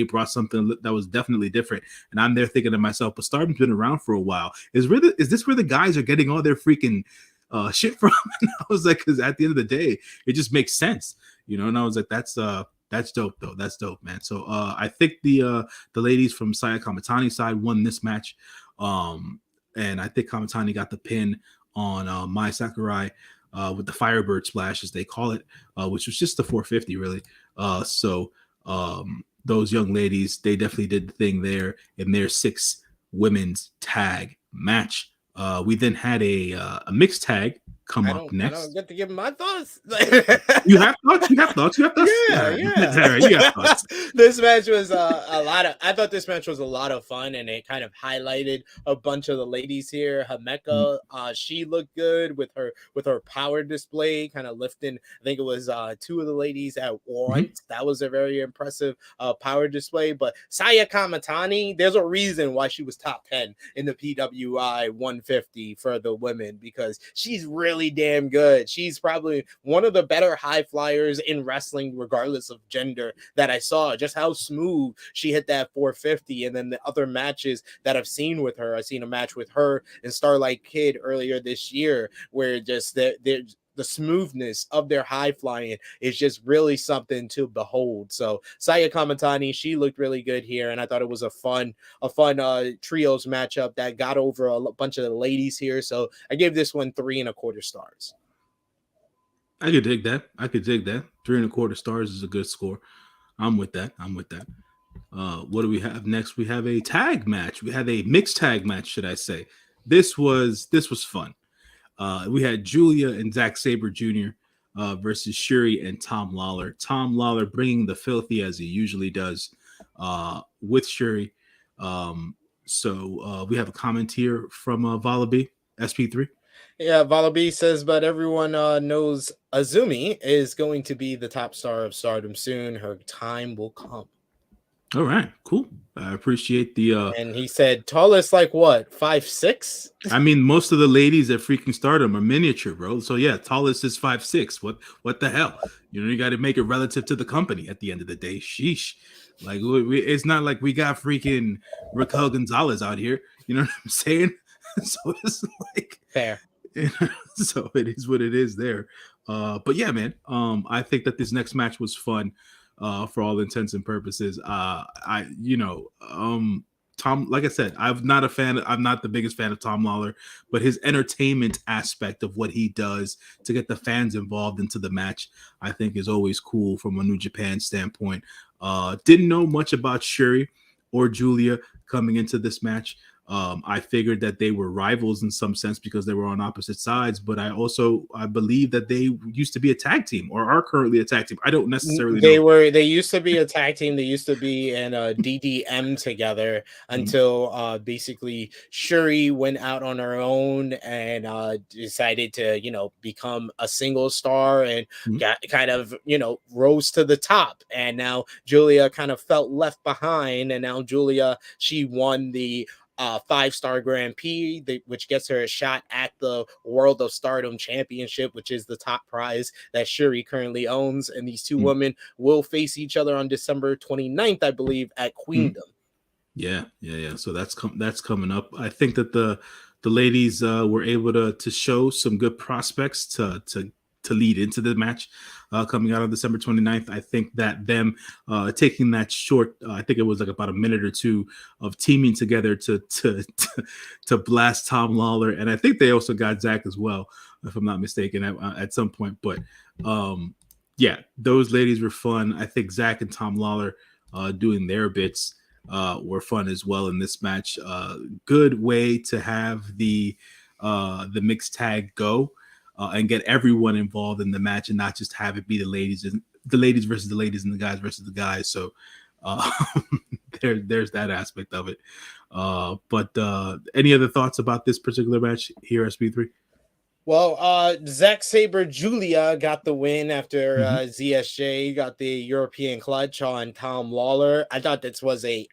brought something that was definitely different. And I'm there thinking to myself, but Stardom's been around for a while. Is this where the guys are getting all their freaking shit from? And I was like, because at the end of the day, it just makes sense. You know, and I was like, that's dope though. That's dope, man. So I think the ladies from Saya Kamatani side won this match. And I think Kamatani got the pin on Mai Sakurai with the Firebird splash, as they call it, which was just the 450 really. So those young ladies, they definitely did the thing there in their 6 women's tag match. We then had a mixed tag come up next. I don't get to give my thoughts. You have thoughts. Yeah. You have thoughts. This match was I thought this match was a lot of fun, and it kind of highlighted a bunch of the ladies here. Himeka, she looked good with her power display, kind of lifting. I think it was 2 of the ladies at once. That was a very impressive power display. But Saya Kamatani, there's a reason why she was top 10 in the PWI 150 for the women, because she's really damn good. She's probably one of the better high flyers in wrestling, regardless of gender, that I saw. Just how smooth she hit that 450. And then the other matches that I've seen with her, I've seen a match with her and Starlight Kid earlier this year, where just the smoothness of their high flying is just really something to behold. So Saya Kamatani, she looked really good here, and I thought it was a fun trios matchup that got over a bunch of the ladies here. So I gave this one 3.25 stars. I could dig that. 3.25 stars is a good score. I'm with that. What do we have next? We have a tag match. We have a mixed tag match, should I say. This was fun. We had Julia and Zack Sabre Jr. Versus Shuri and Tom Lawler. Tom Lawler bringing the filthy, as he usually does, with Shuri. So we have a comment here from Valabi, SP3. Yeah, Valabi says, but everyone knows Azumi is going to be the top star of Stardom soon. Her time will come. All right, cool. I appreciate the and he said tallest, like what, 5'6"? I mean, most of the ladies at freaking Stardom are miniature, bro. So yeah, tallest is 5'6". What the hell? You know, you got to make it relative to the company at the end of the day. Sheesh. Like it's not like we got freaking Raquel Gonzalez out here. You know what I'm saying? So it's like fair. So it is what it is there. But yeah, man. I think that this next match was fun. For all intents and purposes. Tom, like I said, I'm not the biggest fan of Tom Lawler, but his entertainment aspect of what he does to get the fans involved into the match, I think is always cool from a New Japan standpoint. Didn't know much about Shuri or Julia coming into this match. I figured that they were rivals in some sense because they were on opposite sides, but I believe that they used to be a tag team or are currently a tag team. I don't necessarily know. They used to be a tag team. They used to be in a DDM together until basically Shuri went out on her own and decided to, become a single star and got kind of, rose to the top. And now Julia kind of felt left behind. And now Julia, she won the 5-star Grand Prix, which gets her a shot at the World of Stardom Championship, which is the top prize that Shuri currently owns. And these two women will face each other on December 29th, I believe, at Queendom. Yeah. So that's coming up. I think that the ladies were able to show some good prospects to lead into the match coming out on December 29th. I think that them taking that short, I think it was like about a minute or two of teaming together to blast Tom Lawler, and I think they also got Zach as well, if I'm not mistaken, at some point. But yeah, those ladies were fun. I think Zach and Tom Lawler doing their bits were fun as well in this match. Good way to have the mixed tag go. And get everyone involved in the match and not just have it be the ladies versus the ladies and the guys versus the guys. So there's that aspect of it. But any other thoughts about this particular match here, SP3? Well, Zack Sabre Julia got the win after ZSJ got the European clutch on Tom Lawler. I thought this was a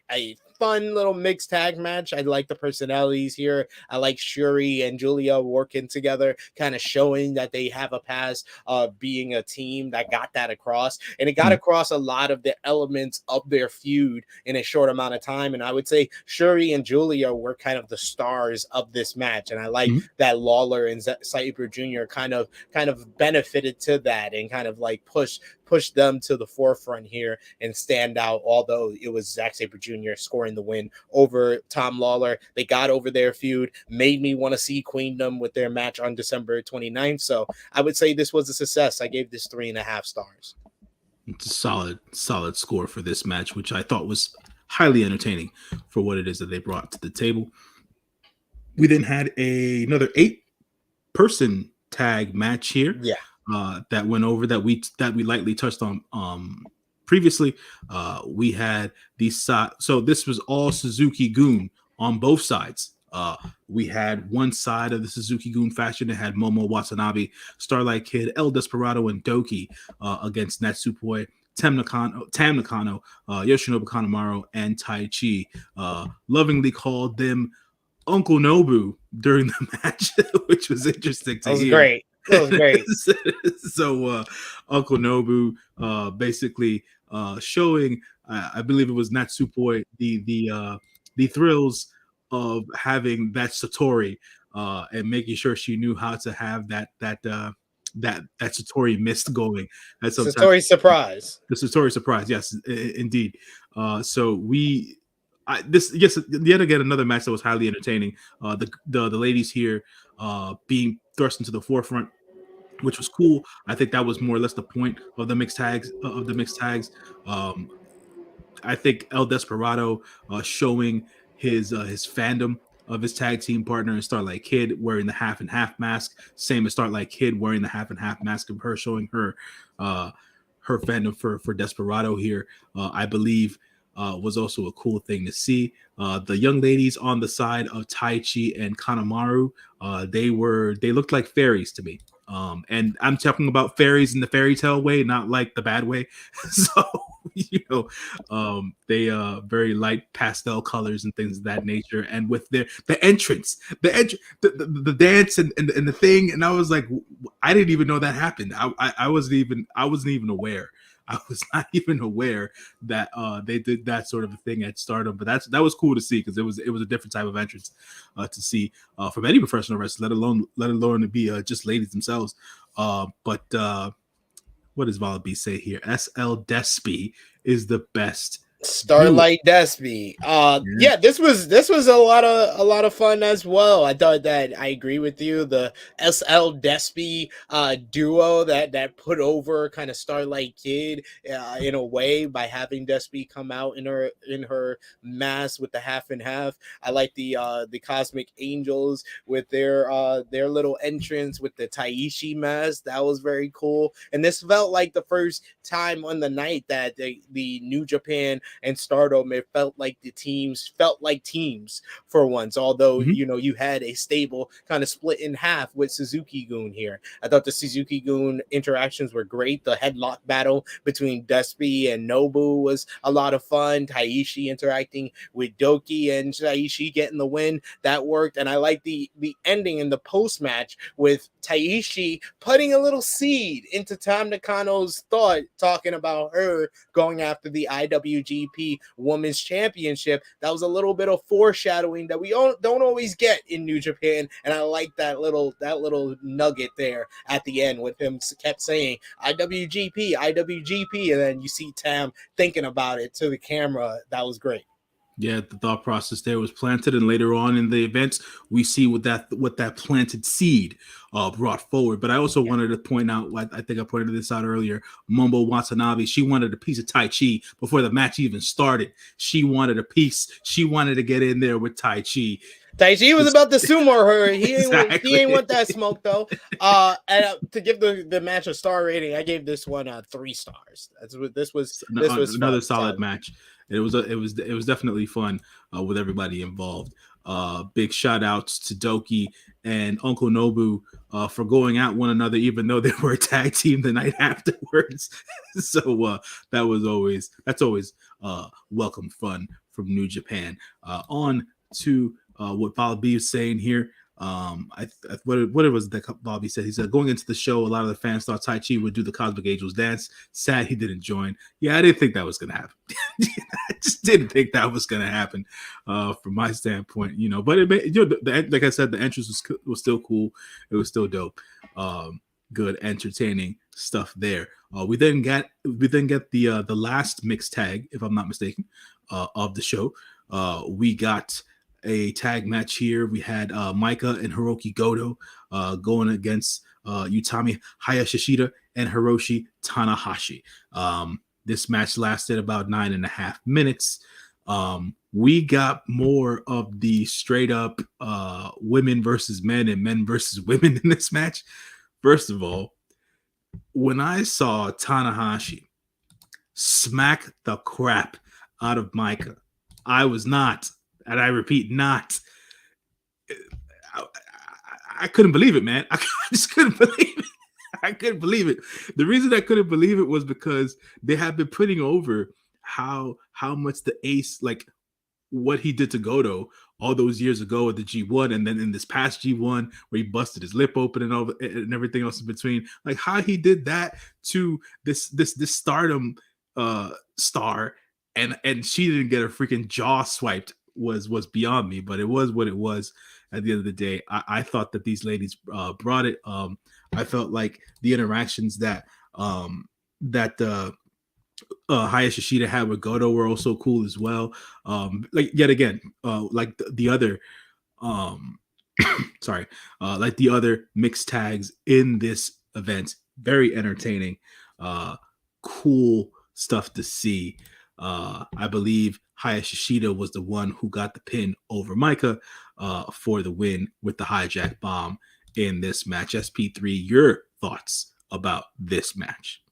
fun little mixed tag match. I like the personalities here. I like Shuri and Julia working together, kind of showing that they have a past of being a team that got that across. And it got across a lot of the elements of their feud in a short amount of time. And I would say Shuri and Julia were kind of the stars of this match. And I like that Lawler and Sabre Jr. kind of benefited to that and kind of like push them to the forefront here and stand out, although it was Zack Sabre Jr. scoring the win over Tom Lawler. They got over their feud, made me want to see Queendom with their match on December 29th. So I would say this was a success. I gave this 3.5 stars. It's a solid score for this match, which I thought was highly entertaining for what it is that they brought to the table. We then had another 8-person tag match here. Yeah. That went over that we lightly touched on previously. We had so this was all Suzuki-gun on both sides. We had one side of the Suzuki-gun faction that had Momo Watanabe, Starlight Kid, El Desperado, and Doki against Natsupoi, Tam Nakano, Yoshinobu Kanemaru, and Tai Chi. Lovingly called them Uncle Nobu during the match, which was interesting to hear. Great. That was great. So Uncle Nobu basically showing, I believe it was Natsupoi, the thrills of having that Satori and making sure she knew how to have that Satori mist going. Satori surprise. The Satori surprise, yes, indeed. So yet again another match that was highly entertaining. The ladies here being thrust into the forefront, which was cool. I think that was more or less the point of the mixed tags. I think El Desperado showing his fandom of his tag team partner and Starlight Kid wearing the half and half mask, same as Starlight Kid wearing the half and half mask of her, showing her fandom for Desperado here. I believe was also a cool thing to see. The young ladies on the side of Tai Chi and Kanemaru, they looked like fairies to me. And I'm talking about fairies in the fairy tale way, not like the bad way. So, they very light pastel colors and things of that nature. And with the entrance, the dance and the thing. And I was like, I didn't even know that happened. I wasn't even aware. I was not even aware that they did that sort of a thing at Stardom, but that was cool to see because it was a different type of entrance to see from any professional wrestler, let alone to be just ladies themselves. But what does Vala B say here? SL Despy is the best Starlight Despy. Yeah, this was a lot of fun as well. I thought that I agree with you. The SL Despy duo that put over kind of Starlight Kid in a way by having Despy come out in her mask with the half and half. I like the Cosmic Angels with their little entrance with the Taishi mask. That was very cool. And this felt like the first time on the night that the New Japan and Stardom, it felt like the teams felt like teams for once, although you know, you had a stable kind of split in half with Suzuki-gun here. I thought the Suzuki-gun interactions were great. The headlock battle between Despy and Nobu was a lot of fun. Taishi interacting with Doki and Taishi getting the win, that worked. And I like the ending in the post-match with Taishi putting a little seed into Tam Nakano's thought, talking about her going after the IWGP Women's Championship. That was a little bit of foreshadowing that we don't always get in New Japan, and I like that little nugget there at the end with him kept saying IWGP, IWGP, and then you see Tam thinking about it to the camera. That was great. Yeah, the thought process there was planted, and later on in the events, we see what that planted seed brought forward. But I also wanted to point out, I think I pointed this out earlier, Mumbo Watanabe, she wanted a piece of Tai Chi before the match even started. She wanted a piece. She wanted to get in there with Tai Chi. Taichi was about to sumo her. He Exactly. ain't want that smoke though. And to give the match a star rating, I gave this one 3 stars. This was another solid match. It was definitely fun with everybody involved. Big shout outs to Doki and Uncle Nobu for going at one another, even though they were a tag team the night afterwards. So that's always welcome fun from New Japan. On to what Bobby is saying here. What it was that Bobby said. He said, going into the show, a lot of the fans thought Tai Chi would do the Cosmic Angels dance. Sad he didn't join. Yeah, I didn't think that was going to happen. I just didn't think that was going to happen from my standpoint, you know. But like I said, the entrance was still cool. It was still dope. Good, entertaining stuff there. We then get the last mixed tag, if I'm not mistaken, of the show. We got a tag match here. We had Micah and Hiroki Goto going against Utami Hayashishita and Hiroshi Tanahashi. This match lasted about 9.5 minutes. We got more of the straight up women versus men and men versus women in this match. First of all, when I saw Tanahashi smack the crap out of Micah, I was not, and I repeat, not. I couldn't believe it, man. I just couldn't believe it. I couldn't believe it. The reason I couldn't believe it was because they have been putting over how much the ace, like what he did to Goto all those years ago at the G1, and then in this past G1 where he busted his lip open and everything else in between, like how he did that to this Stardom star, and she didn't get a freaking jaw swiped was beyond me. But it was what it was. At the end of the day, I thought that these ladies brought it. I felt like the interactions that Hayashishita had with Goto were also cool as well. Like yet again, like the other, like the other mixed tags in this event, very entertaining, cool stuff to see. I believe Hayashishita was the one who got the pin over Micah for the win with the hijack bomb in this match. SP3, your thoughts about this match?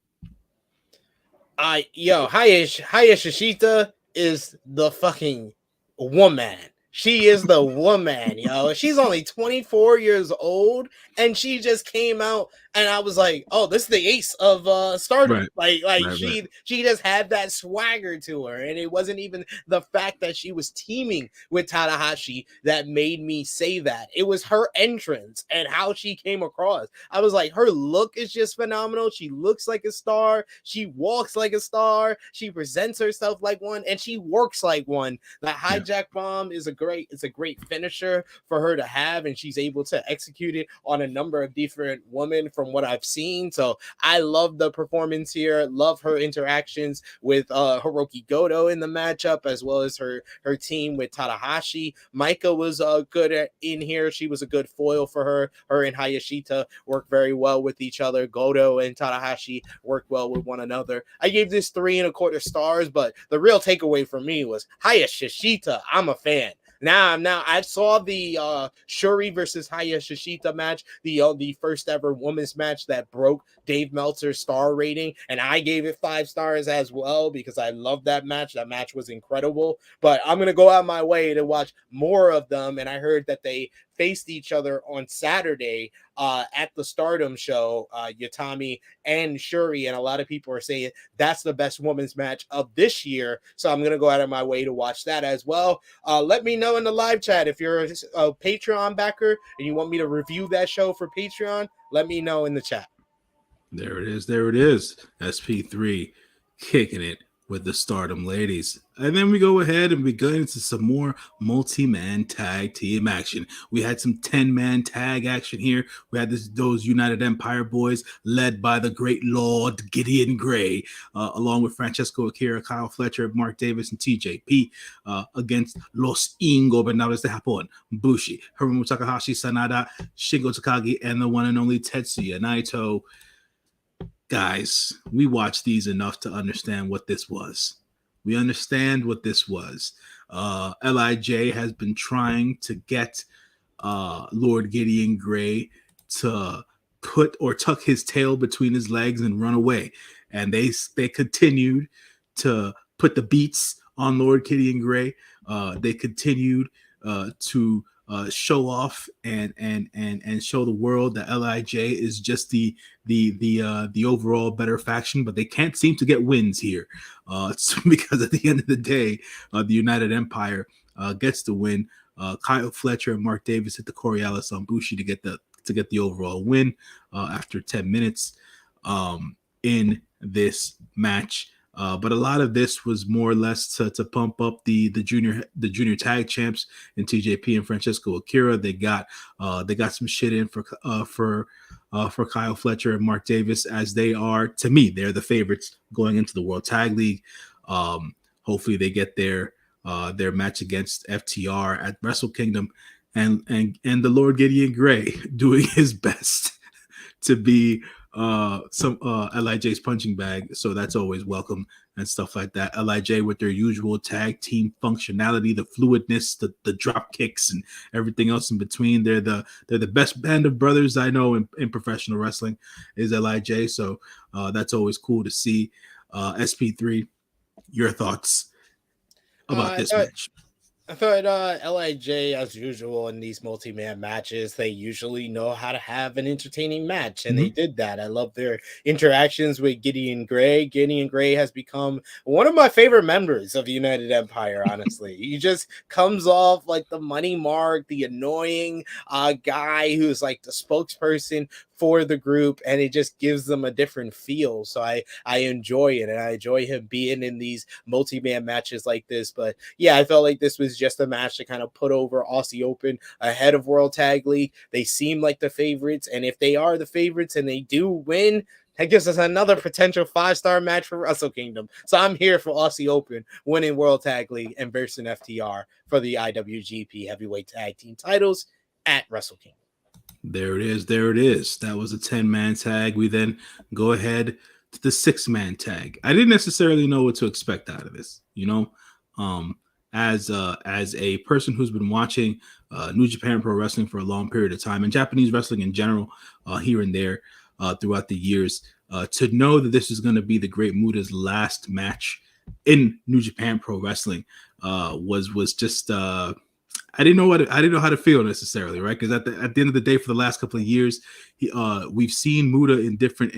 Hayashishita is the fucking woman. She is the woman, yo. She's only 24 years old, and she just came out, and I was like, "Oh, this is the ace of Stardom." Right. She just had that swagger to her, and it wasn't even the fact that she was teaming with Tanahashi that made me say that. It was her entrance and how she came across. I was like, her look is just phenomenal. She looks like a star. She walks like a star. She presents herself like one, and she works like one. That hijack bomb is a great finisher for her to have, and she's able to execute it on a number of different women from from what I've seen. So I love the performance here. Love her interactions with Hiroki Goto in the matchup, as well as her team with Tanahashi. Maika was good in here. She was a good foil for her. Her and Hayashita work very well with each other. Goto and Tanahashi work well with one another. I gave this 3.25 stars, but the real takeaway for me was Hayashishita. I'm a fan. Now I saw the Shuri versus Hayashishita match, the first ever women's match that broke Dave Meltzer's star rating, and I gave it 5 stars as well because I love that match. That match was incredible. But I'm gonna go out my way to watch more of them, and I heard that they faced each other on Saturday at the Stardom show, Yutami and Shuri, and a lot of people are saying that's the best women's match of this year. So I'm gonna go out of my way to watch that as well. Let me know in the live chat if you're a Patreon backer and you want me to review that show for Patreon. Let me know in the chat. There it is. There it is. SP3 kicking it with the Stardom ladies. And then we go ahead and we go into some more multi-man tag team action. We had some 10-man tag action here. We had those United Empire boys led by the great Lord Gideon Gray, along with Francesco Akira, Kyle Fletcher, Mark Davis, and TJP against Los Ingobernables de Japón, Bushi, Hiromu Takahashi, Sanada, Shingo Takagi, and the one and only Tetsuya Naito. Guys, we watched these enough to understand what this was. We understand what this was. LIJ has been trying to get Lord Gideon Gray to put or tuck his tail between his legs and run away. And they continued to put the beats on Lord Gideon Gray. They continued to show off and show the world that LIJ is just the overall better faction, but they can't seem to get wins here. Because at the end of the day, the United Empire gets the win. Kyle Fletcher and Mark Davis hit the Coriolis on Bushi to get the overall win after 10 minutes in this match. But a lot of this was more or less to pump up the junior tag champs in TJP and Francesco Akira. They got some shit in for Kyle Fletcher and Mark Davis, as they are, to me, they're the favorites going into the World Tag League. Hopefully they get their match against FTR at Wrestle Kingdom, and the Lord Gideon Gray doing his best to be some LIJ's punching bag, so that's always welcome and stuff like that. LIJ with their usual tag team functionality, the fluidness, the drop kicks, and everything else in between. They're the best band of brothers I know in professional wrestling is LIJ, so that's always cool to see. SP3, your thoughts about this match? I thought LIJ, as usual in these multi-man matches, they usually know how to have an entertaining match, and they did that. I love their interactions with Gideon Gray. Gideon Gray has become one of my favorite members of the United Empire, honestly. He just comes off like the money mark, the annoying guy who's like the spokesperson for the group, and it just gives them a different feel. So I enjoy it, and I enjoy him being in these multi-man matches like this. But yeah, I felt like this was just a match to kind of put over Aussie Open ahead of World Tag League. They seem like the favorites, and if they are the favorites and they do win, that gives us another potential 5-star match for Wrestle Kingdom. So I'm here for Aussie Open winning World Tag League and versing FTR for the IWGP Heavyweight Tag Team titles at Wrestle Kingdom. There it is. There it is. That was a 10-man tag. We then go ahead to the 6-man tag. I didn't necessarily know what to expect out of this, as a person who's been watching New Japan Pro Wrestling for a long period of time, and Japanese wrestling in general, here and there throughout the years, to know that this is going to be the Great Muta's last match in New Japan Pro Wrestling was just I didn't know how to feel necessarily, right? Because at the end of the day, for the last couple of years, we've seen Muta in different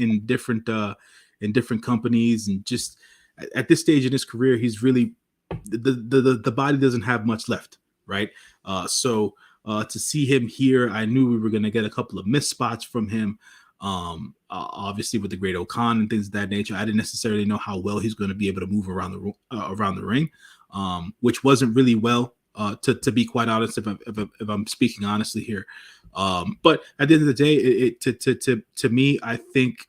companies, and just at this stage in his career, he's really the body doesn't have much left, right? So to see him here, I knew we were going to get a couple of missed spots from him. Obviously with the Great Okan and things of that nature, I didn't necessarily know how well he's going to be able to move around the ring, which wasn't really well. To be quite honest, if I'm speaking honestly here, But at the end of the day, to me, I think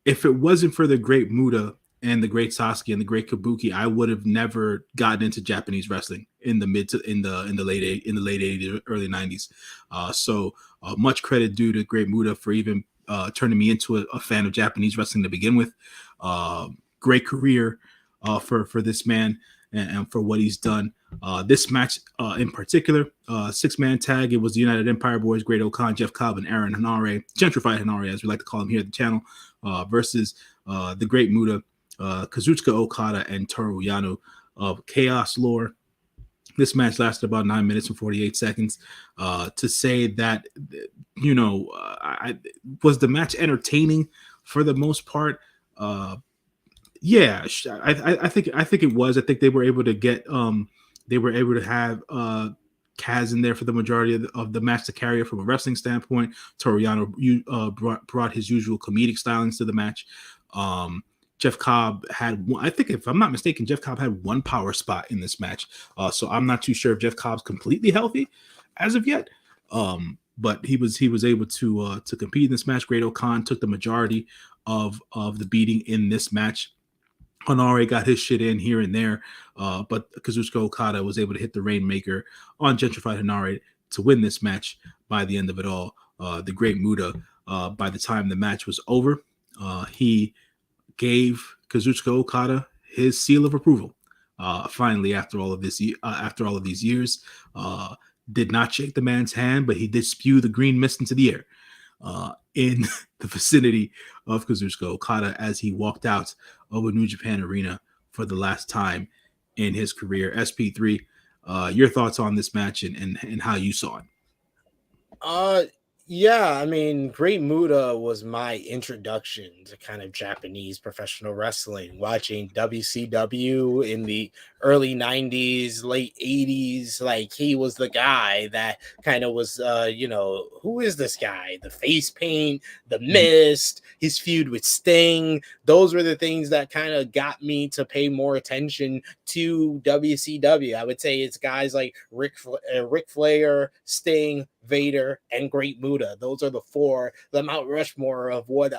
if it wasn't for the great Muta and the great Sasuke and the great Kabuki, I would have never gotten into Japanese wrestling in the late 80s, early 90s. So much credit due to great Muta for even turning me into a fan of Japanese wrestling to begin with. Great career for this man and for what he's done. This match in particular, 6-man tag. It was the United Empire Boys, Great Okan, Jeff Cobb, and Aaron Hanare, Gentrified Hanare, as we like to call him here at the channel, versus the Great Muta, Kazuchika Okada, and Toru Yano of Chaos Lore. This match lasted about 9 minutes and 48 seconds. To say that, was the match entertaining for the most part? Yeah, I think it was. I think they were able to get have Kaz in there for the majority of the match to carry it from a wrestling standpoint. Toru Yano brought his usual comedic stylings to the match. Jeff Cobb had one, I think, if I'm not mistaken, Jeff Cobb had one power spot in this match. So I'm not too sure if Jeff Cobb's completely healthy as of yet. But he was able to compete in this match. Great Okan took the majority of the beating in this match. Hanare got his shit in here and there, but Kazuchika Okada was able to hit the Rainmaker on Gentrified Hanare to win this match by the end of it all. The Great Muta, by the time the match was over, he gave Kazuchika Okada his seal of approval. Finally, after all of these years, did not shake the man's hand, but he did spew the green mist into the air in the vicinity of Kazuchika Okada as he walked out of a New Japan arena for the last time in his career. SP3, your thoughts on this match and how you saw it? Yeah, I mean, Great Muta was my introduction to kind of Japanese professional wrestling, watching WCW in the early 90s, late 80s. Like, he was the guy that kind of was, who is this guy? The face paint, the mist, his feud with Sting. Those were the things that kind of got me to pay more attention to WCW. I would say it's guys like Ric Flair, Sting, Vader, and Great Muta. Those are the Mount Rushmore of what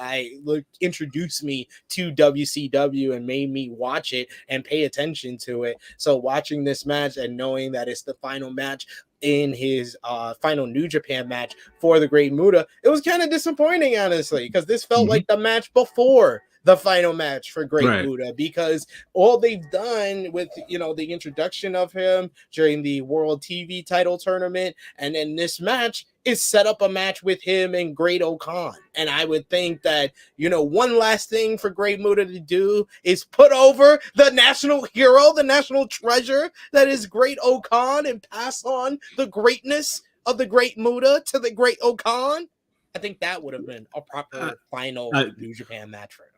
introduced me to WCW and made me watch it and pay attention to it. So watching this match and knowing that it's the final match in his final New Japan match for the Great Muta, it was kind of disappointing, honestly, because this felt like the match before the final match for Great Muta, because all they've done with, the introduction of him during the World TV title tournament and then this match is set up a match with him and Great Okan. And I would think that, one last thing for Great Muta to do is put over the national hero, the national treasure that is Great Okan, and pass on the greatness of the Great Muta to the Great Okan. I think that would have been a proper final New Japan match for him.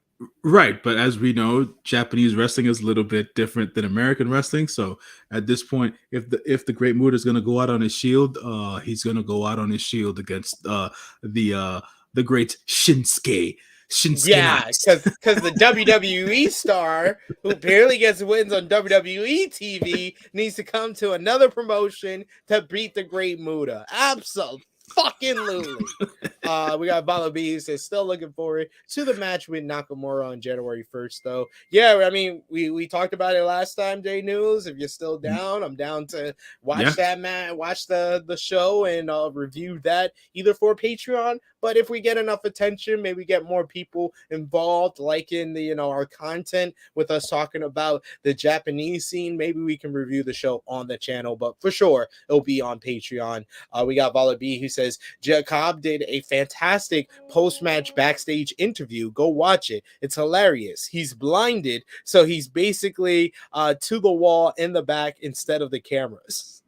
Right, but as we know, Japanese wrestling is a little bit different than American wrestling. So at this point, if the Great Muta is going to go out on his shield, he's going to go out on his shield against the great Shinsuke. Yeah, because the WWE star who barely gets wins on WWE TV needs to come to another promotion to beat the Great Muta. Absolutely. We got Bala B who says still looking forward to the match with Nakamura on January 1st, though. Yeah, I mean, we talked about it last time, J-News. If you're still down, I'm down to watch that match, watch the show, and review that either for Patreon. But if we get enough attention, maybe get more people involved, liking our content with us talking about the Japanese scene, maybe we can review the show on the channel. But for sure, it'll be on Patreon. We got Vala B who says Jacob did a fantastic post-match backstage interview. Go watch it. It's hilarious. He's blinded, so he's basically to the wall in the back instead of the cameras.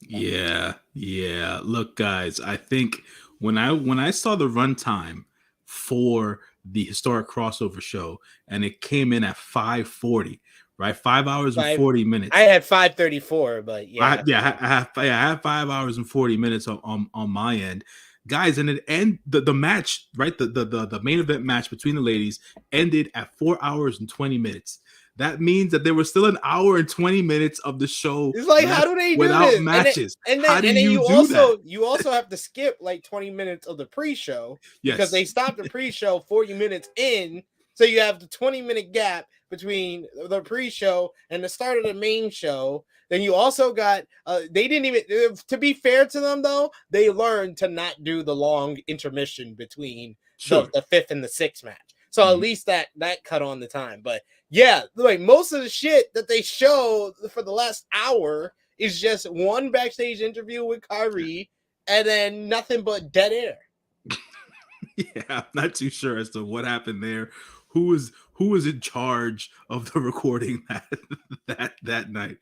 Yeah. Look, guys, I think when I saw the runtime for the historic crossover show and it came in at 5:40, right? 5 hours and 40 minutes. I had 5:34, but I have 5 hours and 40 minutes on my end, guys. And the match, right? The main event match between the ladies ended at 4 hours and 20 minutes. that means that there was still an hour and 20 minutes of the show. It's like, how do they do without this? matches? How do you do also that? you also have to skip like 20 minutes of the pre-show because Yes. they stopped the pre-show 40 minutes in, so you have the 20-minute gap between the pre-show and the start of the main show. Then you also got they didn't even, to be fair to them though, they learned to not do the long intermission between the fifth and the sixth match. So at least that cut on the time. But yeah, like most of the shit that they show for the last hour is just one backstage interview with KAIRI and then nothing but dead air. Yeah, I'm not too sure as to what happened there. Who was in charge of the recording that night?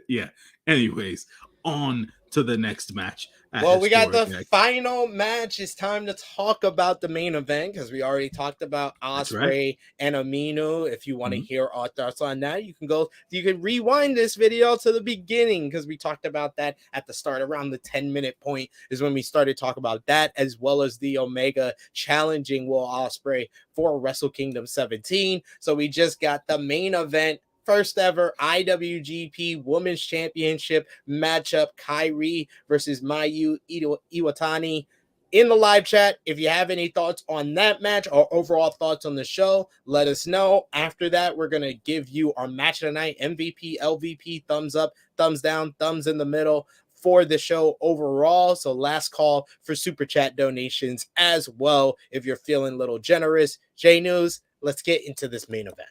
Yeah. Anyways, on to the next match. Well, we got the final match. It's time to talk about the main event because we already talked about Ospreay and Aminu. If you want to hear our thoughts on that, you can rewind this video to the beginning because we talked about that at the start. Around the 10-minute point is when we started talking about that, as well as the Omega challenging Will Ospreay for Wrestle Kingdom 17. So we just got the main event. First ever IWGP Women's Championship matchup, KAIRI versus Mayu Iwatani. In the live chat, if you have any thoughts on that match or overall thoughts on the show, let us know. After that, we're going to give you our match of the night, MVP, LVP, thumbs up, thumbs down, thumbs in the middle for the show overall. So last call for super chat donations as well if you're feeling a little generous. J-News, let's get into this main event.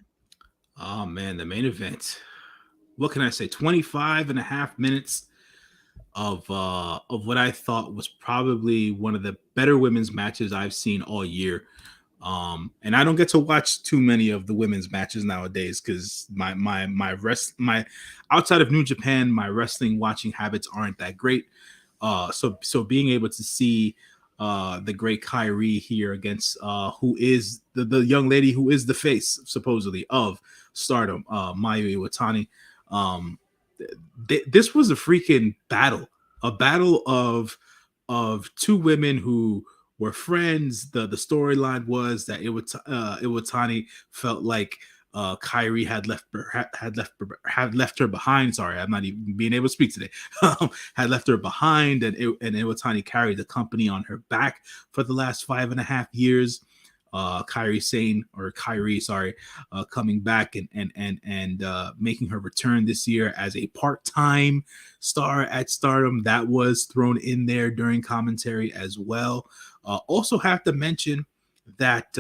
Oh man, the main event. What can I say? 25 and a half minutes of what I thought was probably one of the better women's matches I've seen all year. And I don't get to watch too many of the women's matches nowadays because my outside of New Japan, my wrestling watching habits aren't that great. So being able to see the great KAIRI here against who is the young lady who is the face supposedly of Stardom, Mayu Iwatani. This was a freaking battle, a battle of two women who were friends. The storyline was that Iwatani felt like KAIRI had left her behind. Sorry, I'm not even being able to speak today. Had left her behind, and Iwatani carried the company on her back for the last 5.5 years. KAIRI coming back and making her return this year as a part-time star at Stardom. That was thrown in there during commentary as well. Also have to mention that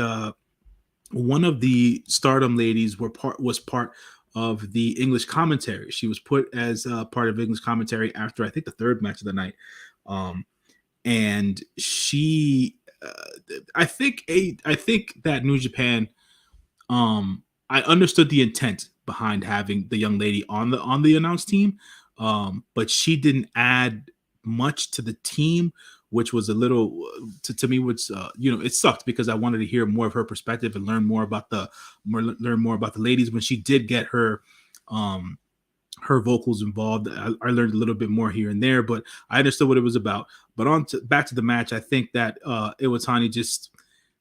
one of the Stardom ladies was part of the English commentary. She was put as part of English commentary after I think the third match of the night, and she. I think that New Japan. I understood the intent behind having the young lady on the announced team, but she didn't add much to the team, which was a little to me. Which it sucked because I wanted to hear more of her perspective and learn more about the ladies. When she did get her vocals involved, I learned a little bit more here and there, but I understood what it was about. But back to the match, I think that Iwatani just,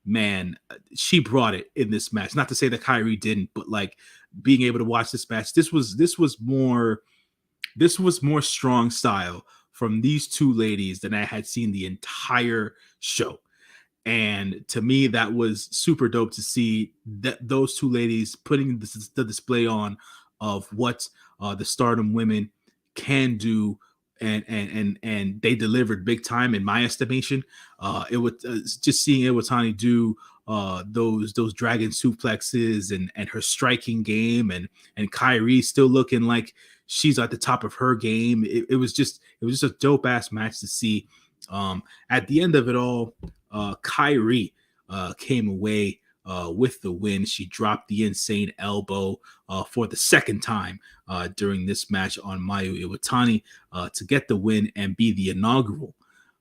man, she brought it in this match. Not to say that KAIRI didn't, but like being able to watch this match, this was more strong style from these two ladies than I had seen the entire show. And to me, that was super dope to see that those two ladies putting the display on of what the Stardom women can do, and they delivered big time in my estimation. It was just seeing Iwatani do those dragon suplexes and her striking game, and KAIRI still looking like she's at the top of her game. It was just a dope ass match to see. At the end of it all, KAIRI came away with the win. She dropped the insane elbow for the second time during this match on Mayu Iwatani to get the win and be the inaugural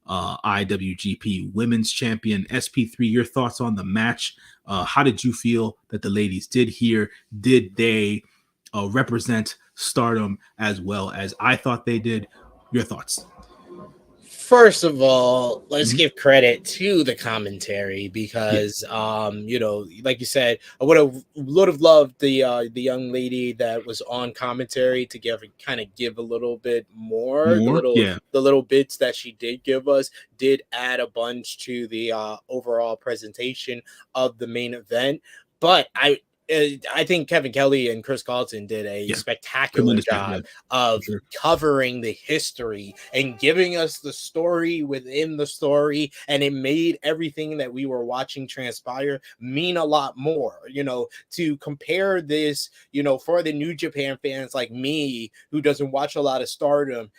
IWGP Women's Champion. SP3, your thoughts on the match? How did you feel that the ladies did here? Did they represent Stardom as well as I thought they did? Your thoughts? First of all, let's Mhm. give credit to the commentary because, you know, like you said, I would have loved the young lady that was on commentary to give a little bit more. More, yeah. The little bits that she did give us did add a bunch to the overall presentation of the main event. But I think Kevin Kelly and Chris Carlton did a Yeah. spectacular Tremendous job, yeah, job for of sure. covering the history and giving us the story within the story, and it made everything that we were watching transpire mean a lot more. You know, to compare this, you know, for the New Japan fans like me who doesn't watch a lot of Stardom,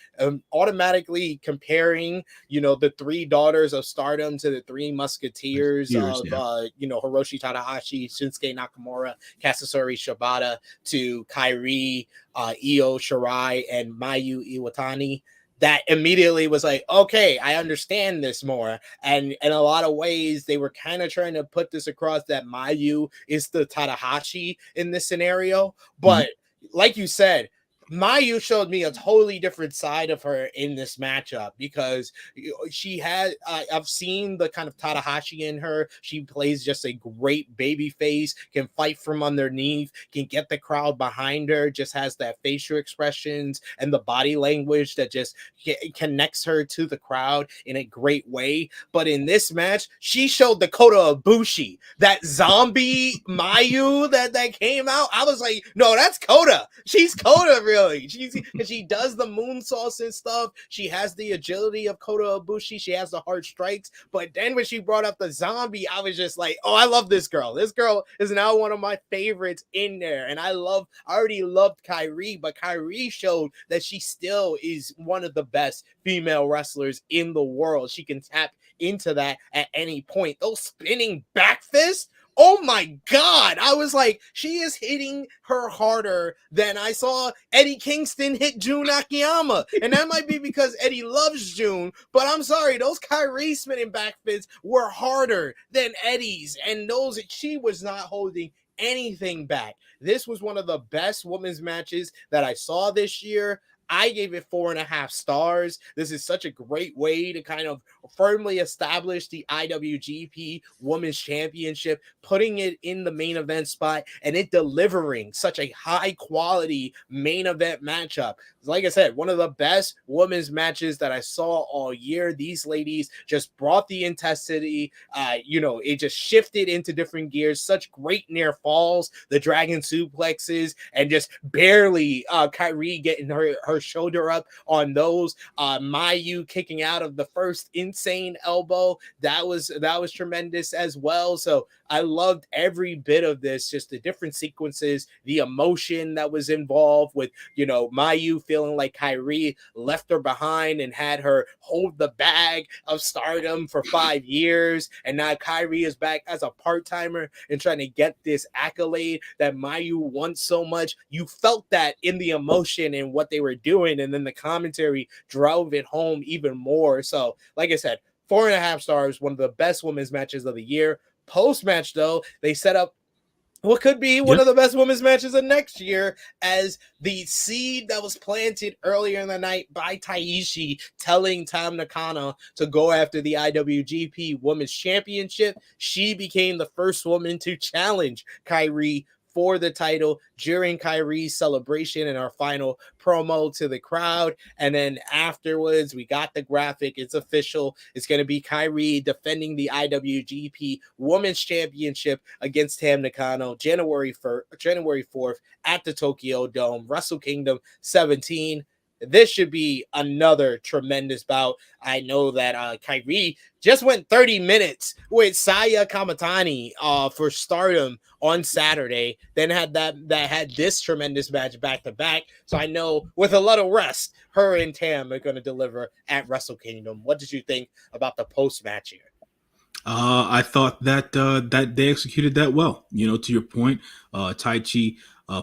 automatically comparing, you know, the three daughters of Stardom to the three musketeers Years, of yeah. you know, Hiroshi Tanahashi, Shinsuke Nakamura, Katsuyori Shibata, to KAIRI, Io Shirai, and Mayu Iwatani, that immediately was like, okay, I understand this more. And in a lot of ways, they were kind of trying to put this across that Mayu is the Tanahashi in this scenario. Mhm. But like you said, Mayu showed me a totally different side of her in this matchup because she had I've seen the kind of Tanahashi in her. She plays just a great baby face, can fight from underneath, can get the crowd behind her, just has that facial expressions and the body language that just connects her to the crowd in a great way. But in this match, she showed the Kota Ibushi, that zombie Mayu that came out. I was like, no, that's Kota. She's Kota, really. She does the moonsaults and stuff. She has the agility of Kota Ibushi. She has the hard strikes. But then when she brought up the zombie, I was just like, oh, I love this girl. This girl is now one of my favorites in there. And I already loved KAIRI, but KAIRI showed that she still is one of the best female wrestlers in the world. She can tap into that at any point. Those spinning back fists, oh my God. I was like, she is hitting her harder than I saw Eddie Kingston hit Jun Akiyama. And that might be because Eddie loves Jun, but I'm sorry, those KAIRI spinning back fists were harder than Eddie's. And those, she was not holding anything back. This was one of the best women's matches that I saw this year. I gave it 4.5 stars. This is such a great way to kind of firmly establish the IWGP Women's Championship, putting it in the main event spot and it delivering such a high quality main event matchup. Like I said, one of the best women's matches that I saw all year. These ladies just brought the intensity. You know, it just shifted into different gears. Such great near falls, the dragon suplexes, and just barely KAIRI getting her shoulder up on those. Mayu kicking out of the first insane elbow. That was tremendous as well. So I loved every bit of this, just the different sequences, the emotion that was involved with, you know, Mayu feeling like KAIRI left her behind and had her hold the bag of Stardom for 5 years. And now KAIRI is back as a part-timer and trying to get this accolade that Mayu wants so much. You felt that in the emotion and what they were doing. And then the commentary drove it home even more. So, like I said, 4.5 stars, one of the best women's matches of the year. Post-match, though, they set up what could be one Yeah. of the best women's matches of next year, as the seed that was planted earlier in the night by Taishi telling Tam Nakano to go after the IWGP Women's Championship. She became the first woman to challenge KAIRI for the title during KAIRI's celebration and our final promo to the crowd. And then afterwards, we got the graphic. It's official. It's going to be KAIRI defending the IWGP Women's Championship against Tam Nakano January 4th at the Tokyo Dome, Wrestle Kingdom 17. This should be another tremendous bout. I know that KAIRI just went 30 minutes with Saya Kamatani for Stardom on Saturday, then had this tremendous match back to back. So I know with a lot of rest, her and Tam are going to deliver at Wrestle Kingdom. What did you think about the post match here? I thought that that they executed that well. You know, to your point, Taichi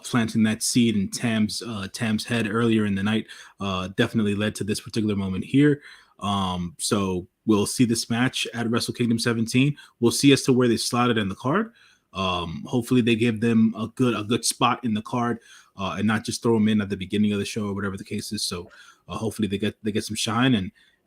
planting that seed in Tam's head earlier in the night definitely led to this particular moment here. So we'll see this match at Wrestle Kingdom 17. We'll see as to where they slotted in the card. Hopefully they give them a good spot in the card and not just throw them in at the beginning of the show or whatever the case is. So hopefully they get some shine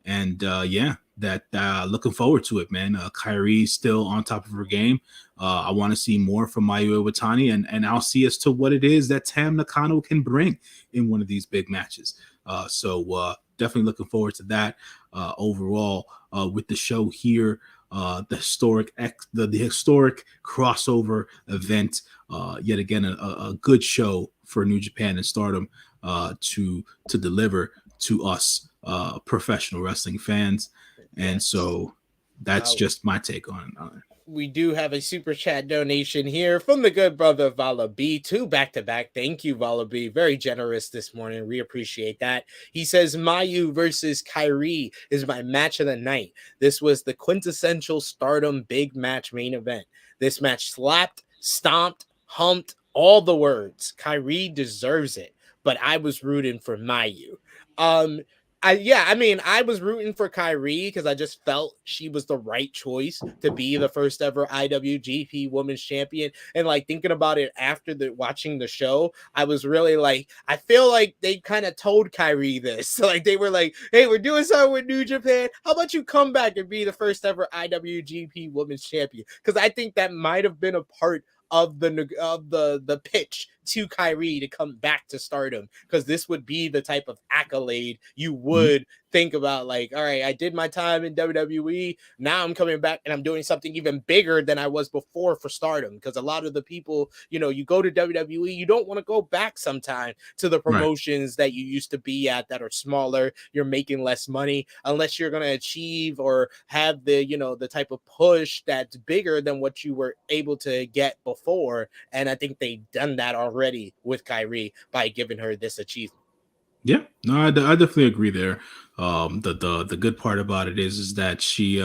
And looking forward to it, man. KAIRI still on top of her game. I want to see more from Mayu Iwatani, and I'll see as to what it is that Tam Nakano can bring in one of these big matches. So definitely looking forward to that. Overall, with the show here, the historic crossover event. Yet again, a good show for New Japan and Stardom to deliver to us professional wrestling fans. And so that's just my take on it. We do have a super chat donation here from the good brother Vala B. 2 back-to-back. Thank you, Vala B. Very generous this morning. We appreciate that. He says, Mayu versus KAIRI is my match of the night. This was the quintessential Stardom big match main event. This match slapped, stomped, humped, all the words. KAIRI deserves it, but I was rooting for Mayu. I was rooting for KAIRI because I just felt she was the right choice to be the first ever IWGP Women's Champion. And like thinking about it after watching the show, I was really like, I feel like they kind of told KAIRI this. So like they were like, hey, we're doing something with New Japan. How about you come back and be the first ever IWGP Women's Champion? Because I think that might have been a part of the pitch to KAIRI to come back to Stardom, because this would be the type of accolade you would think about. Like, all right, I did my time in WWE. Now I'm coming back and I'm doing something even bigger than I was before for Stardom. Because a lot of the people, you go to WWE, you don't want to go back sometime to the promotions that you used to be at that are smaller. You're making less money unless you're going to achieve or have the type of push that's bigger than what you were able to get before. And I think they've done that already with KAIRI by giving her this achievement. Yeah, no, I definitely agree there. The good part about it is that she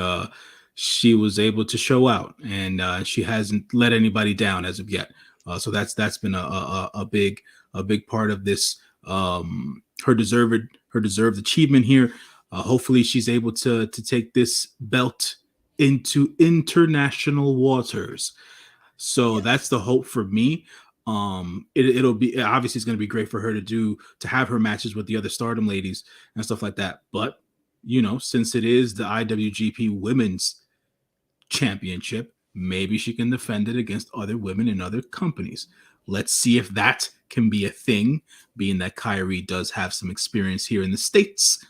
was able to show out, and she hasn't let anybody down as of yet. So that's been a big part of this, her deserved achievement here. Hopefully she's able to take this belt into international waters. So that's the hope for me. It'll be, obviously it's going to be great for her to have her matches with the other Stardom ladies and stuff like that. But since it is the IWGP Women's Championship, maybe she can defend it against other women in other companies. Let's see if that can be a thing, being that KAIRI does have some experience here in the States.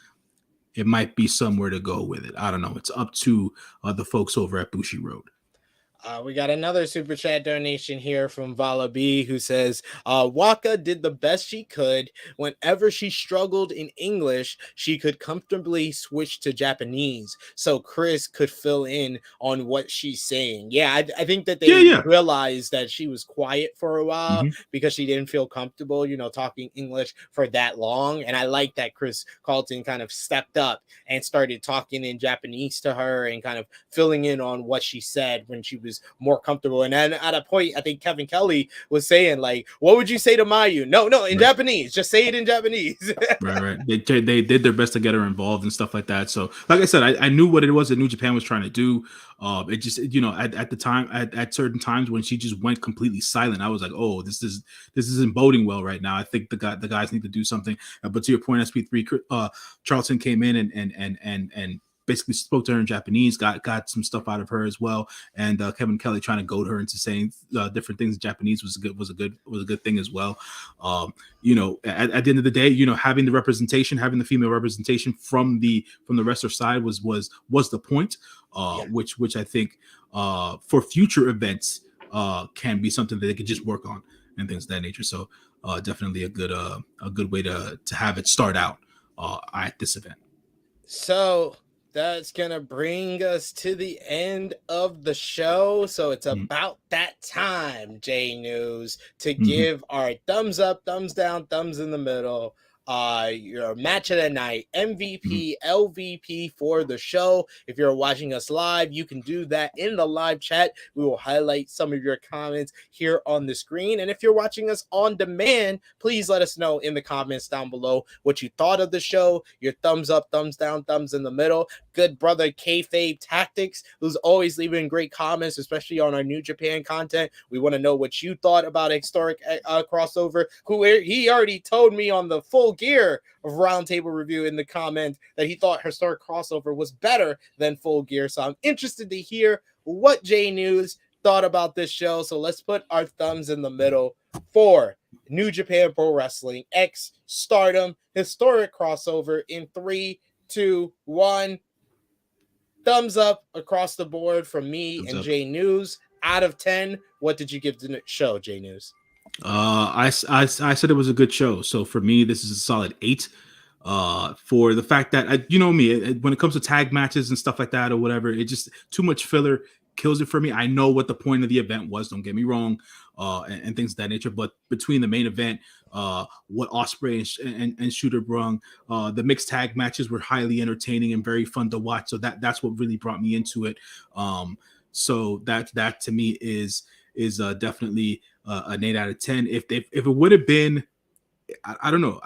It might be somewhere to go with it. I don't know. It's up to the folks over at Bushi Road. We got another super chat donation here from Vala B, who says, Waka did the best she could. Whenever she struggled in English, she could comfortably switch to Japanese so Chris could fill in on what she's saying. Yeah, I think that they realized that she was quiet for a while because she didn't feel comfortable, talking English for that long. And I like that Chris Carlton kind of stepped up and started talking in Japanese to her and kind of filling in on what she said when she was more comfortable. And then at a point, I think Kevin Kelly was saying, like, what would you say to Mayu? No, in Japanese. Just say it in Japanese. Right. They did their best to get her involved and stuff like that. So, like I said, I knew what it was that New Japan was trying to do. It just, at the time, at certain times when she just went completely silent, I was like, oh, this isn't boding well right now. I think the guys need to do something. But to your point, SP3, Charlton came in and basically spoke to her in Japanese, got some stuff out of her as well, and Kevin Kelly trying to goad her into saying different things in Japanese was a good thing as well. At the end of the day, having the female representation from the wrestler side was the point, which I think for future events can be something that they could just work on and things of that nature. So definitely a good way to have it start out at this event. So that's going to bring us to the end of the show. So it's about that time, J-News, to give our thumbs up, thumbs down, thumbs in the middle, your match of the night, MVP, LVP for the show. If you're watching us live, you can do that in the live chat. We will highlight some of your comments here on the screen. And if you're watching us on demand, please let us know in the comments down below what you thought of the show, your thumbs up, thumbs down, thumbs in the middle. good brother Kayfabe Tactics, who's always leaving great comments, especially on our New Japan content. We want to know what you thought about Historic Crossover. He already told me on the Full Gear of Roundtable review in the comment that he thought Historic Crossover was better than Full Gear. So I'm interested to hear what J-News thought about this show. So let's put our thumbs in the middle for New Japan Pro Wrestling X Stardom Historic Crossover in 3, 2, 1. Thumbs up across the board from me Thumbs and up. J-News. Out of 10, what did you give the show, J-News? I said it was a good show. So for me, this is a solid 8. For the fact that you know me, when it comes to tag matches and stuff like that or whatever, it just too much filler kills it for me. I know what the point of the event was, don't get me wrong, and things of that nature. But between the main event, what Ospreay and Shooter brung, the mixed tag matches were highly entertaining and very fun to watch. So that's what really brought me into it. So that to me is definitely an 8 out of 10. If it would have been, I don't know,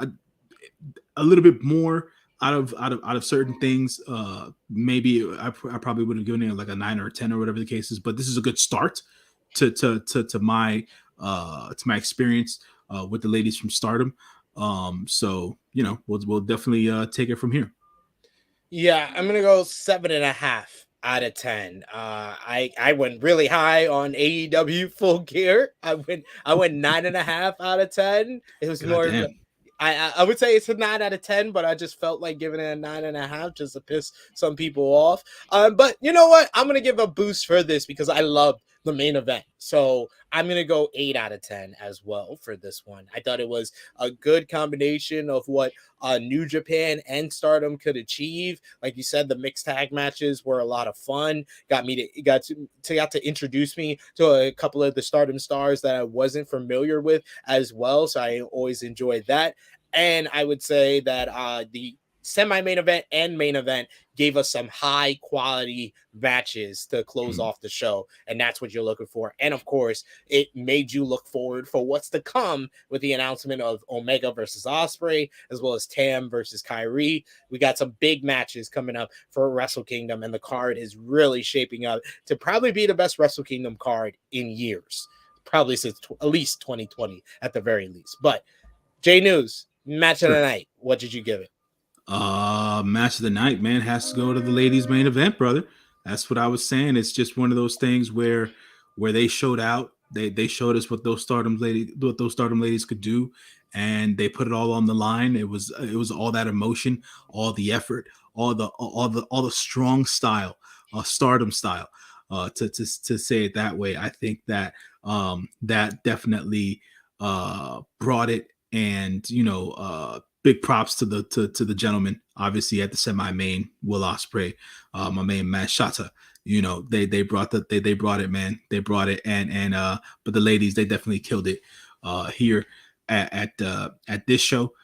a little bit more out of certain things, maybe I probably would have given it like a 9 or a 10 or whatever the case is. But this is a good start to my experience with the ladies from Stardom. So you know, we'll definitely take it from here. Yeah, I'm gonna go 7.5 out of 10. I went really high on AEW Full Gear. I went 9.5 out of 10. It was more of a, I would say it's a 9 out of 10, but I just felt like giving it a 9.5 just to piss some people off. But you know what? I'm gonna give a boost for this because I love the main event. So I'm gonna go 8 out of 10 as well for this one. I thought it was a good combination of what New Japan and Stardom could achieve. Like you said, the mixed tag matches were a lot of fun. Got to introduce me to a couple of the Stardom stars that I wasn't familiar with as well. So I always enjoyed that. And I would say that the semi-main event and main event gave us some high quality matches to close off the show, and that's what you're looking for. And of course, it made you look forward for what's to come with the announcement of Omega versus Ospreay, as well as Tam versus KAIRI. We got some big matches coming up for Wrestle Kingdom, and the card is really shaping up to probably be the best Wrestle Kingdom card in years, probably since at least 2020 at the very least. But J-News, match of the night, what did you give it? Match of the night, man, has to go to the ladies' main event, brother. That's what I was saying. It's just one of those things where they showed out. They showed us what those Stardom ladies could do, and they put it all on the line. It was all that emotion, all the effort, all the strong style, Stardom style. To say it that way, I think that that definitely brought it. And you know, big props to the gentleman, obviously at the semi-main, Will Ospreay, my main man Shata. You know, they brought it, man. They brought it, and but the ladies, they definitely killed it here at this show.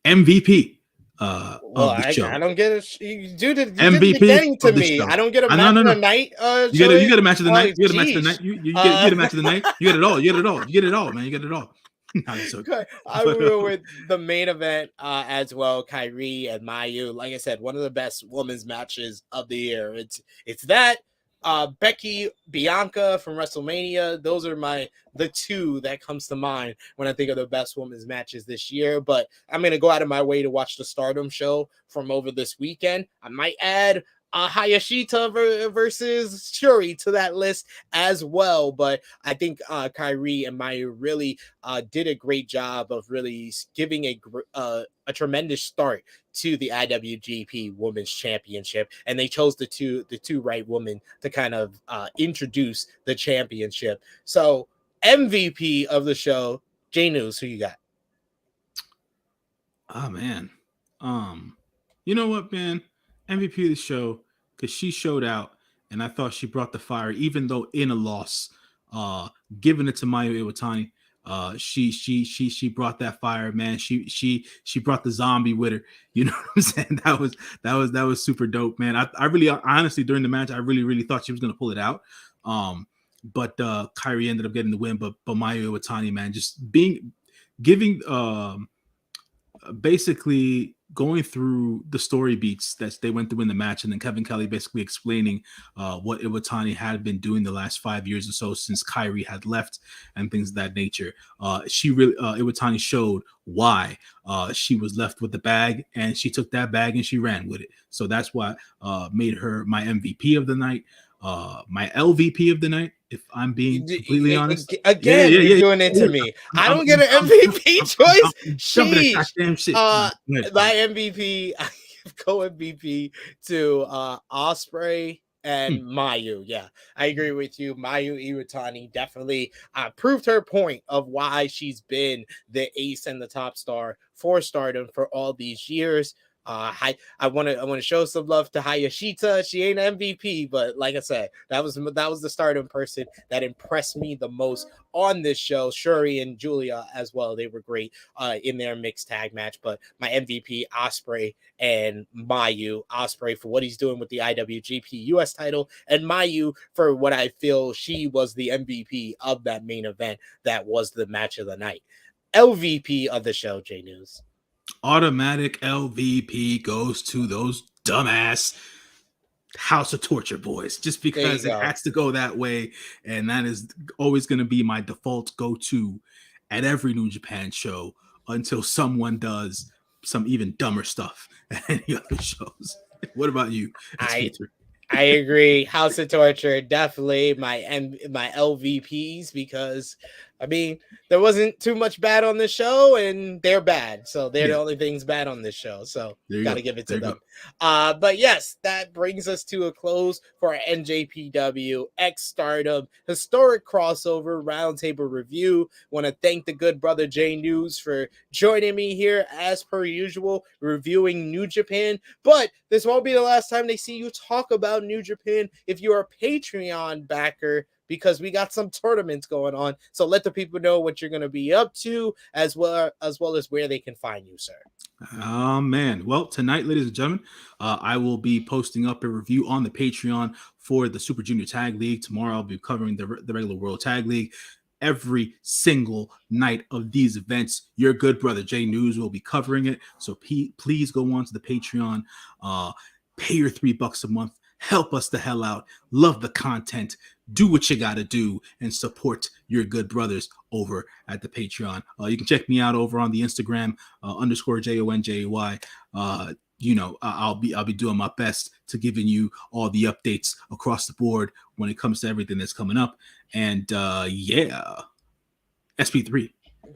MVP of the show. I don't get it. Dude, you MVP getting to of the me. show. I don't get a match of the night. You get a match of the night. You get a match of the geez. night. You get a match of the night. You get it all. You get it all. You get it all, man. You get it all. I will go with the main event as well. KAIRI and Mayu, like I said, one of the best women's matches of the year. It's that Becky, Bianca from WrestleMania. Those are the two that comes to mind when I think of the best women's matches this year. But I'm gonna go out of my way to watch the Stardom show from over this weekend. I might add Hayashita versus Shuri to that list as well. But I think KAIRI and Mayu really did a great job of really giving a tremendous start to the IWGP Women's Championship, and they chose the two right women to kind of introduce the championship. So MVP of the show, J-News, who you got? Oh man, you know what, man? MVP of the show, because she showed out, and I thought she brought the fire, even though in a loss. Giving it to Mayu Iwatani. She brought that fire, man. She brought the zombie with her. You know what I'm saying? That was super dope, man. I really, honestly, during the match, I really thought she was gonna pull it out. But KAIRI ended up getting the win. But Mayu Iwatani, man, just giving basically going through the story beats that they went through in the match, and then Kevin Kelly basically explaining what Iwatani had been doing the last 5 years or so since KAIRI had left and things of that nature. Iwatani showed why she was left with the bag, and she took that bag and she ran with it. So that's why made her my MVP of the night, my LVP of the night, if I'm being completely honest. Again, you're doing it to me. I don't get an MVP choice. Sheesh. My MVP, I give co-MVP to Ospreay and Mayu. Yeah, I agree with you. Mayu Iwatani definitely proved her point of why she's been the ace and the top star for Stardom for all these years. I want to show some love to Hayashita. She ain't MVP, but like I said, that was the Stardom person that impressed me the most on this show. Shuri and Julia as well. They were great in their mixed tag match. But my MVP, Ospreay and Mayu. Ospreay for what he's doing with the IWGP US title, and Mayu for what I feel she was the MVP of that main event. That was the match of the night. LVP of the show, J-News. Automatic LVP goes to those dumbass House of Torture boys, just because it has to go that way, and that is always going to be my default go-to at every New Japan show until someone does some even dumber stuff at any other shows. What about you? I agree. House of Torture, definitely my LVPs, because I mean, there wasn't too much bad on the show, and they're bad. So they're the only things bad on this show. So got to give it to them. But yes, that brings us to a close for our NJPW X Stardom Historic Crossover Roundtable review. Want to thank the good brother J-News for joining me here as per usual, reviewing New Japan. But this won't be the last time they see you talk about New Japan if you're a Patreon backer, because we got some tournaments going on. So let the people know what you're going to be up to, as well as where they can find you, sir. Oh, man. Well, tonight, ladies and gentlemen, I will be posting up a review on the Patreon for the Super Junior Tag League. Tomorrow, I'll be covering the regular World Tag League. Every single night of these events, your good brother J-News will be covering it. So please go on to the Patreon, pay your $3 a month, help us the hell out, love the content, do what you got to do, and support your good brothers over at the Patreon. You can check me out over on the Instagram, _JONJY. I'll be doing my best to giving you all the updates across the board when it comes to everything that's coming up. And SP3.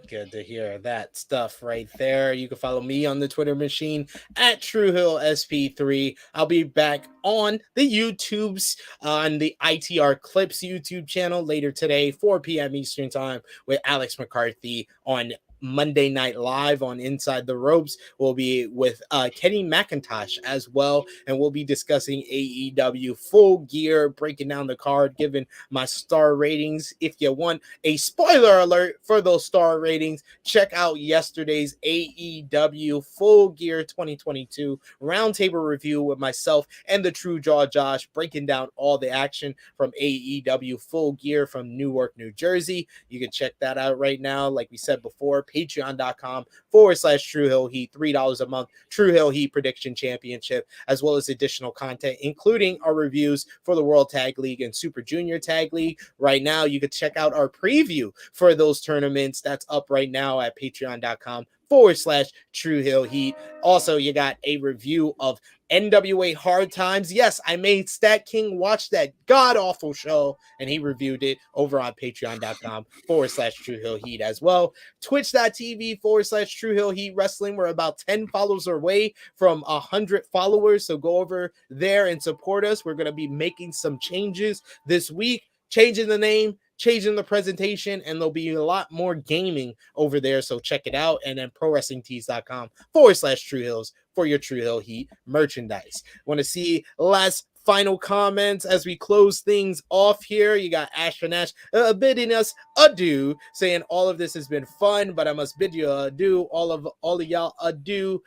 Good to hear that stuff right there. You can follow me on the Twitter machine at TrueHillSP3. I'll be back on the YouTubes, on the ITR Clips YouTube channel later today, 4 p.m. Eastern Time, with Alex McCarthy on Monday Night Live on Inside the Ropes. We'll be with Kenny McIntosh as well, and we'll be discussing AEW Full Gear, breaking down the card, giving my star ratings. If you want a spoiler alert for those star ratings, check out yesterday's AEW Full Gear 2022 roundtable review with myself and the True Jaw Josh, breaking down all the action from AEW Full Gear from Newark, New Jersey. You can check that out right now. Like we said before, patreon.com/True Hill Heat, $3 a month, True Hill Heat Prediction Championship, as well as additional content, including our reviews for the World Tag League and Super Junior Tag League. Right now, you can check out our preview for those tournaments. That's up right now at patreon.com/True Hill Heat. Also, you got a review of NWA Hard Times. Yes, I made Stat King watch that god-awful show, and he reviewed it over on patreon.com/True Hill Heat as well. Twitch.tv/True Hill Heat Wrestling. We're about 10 followers away from 100 followers, so go over there and support us. We're going to be making some changes this week, changing the name, changing the presentation, and there'll be a lot more gaming over there, so check it out. And then ProWrestlingTees.com/True Hills for your True Hill Heat merchandise. Want to see last final comments as we close things off here? You got Ashton Ash bidding us adieu, saying all of this has been fun, but I must bid you adieu. All of y'all adieu,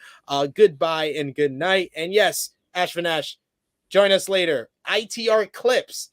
goodbye and good night. And yes, Ashton Ash, join us later. ITR Clips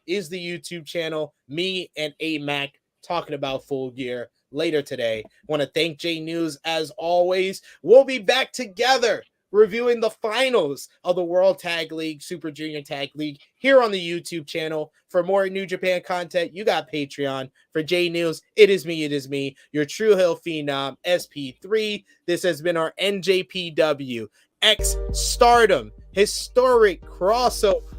is the YouTube channel. Me and A-Mac talking about Full Gear. later today. Want to thank J-News as always. We'll be back together reviewing the finals of the World Tag League, Super Junior Tag League here on the YouTube channel. For more New Japan content, you got Patreon. For J-News, it is me, your True Hill Phenom, SP3. This has been our NJPW X Stardom Historic Crossover.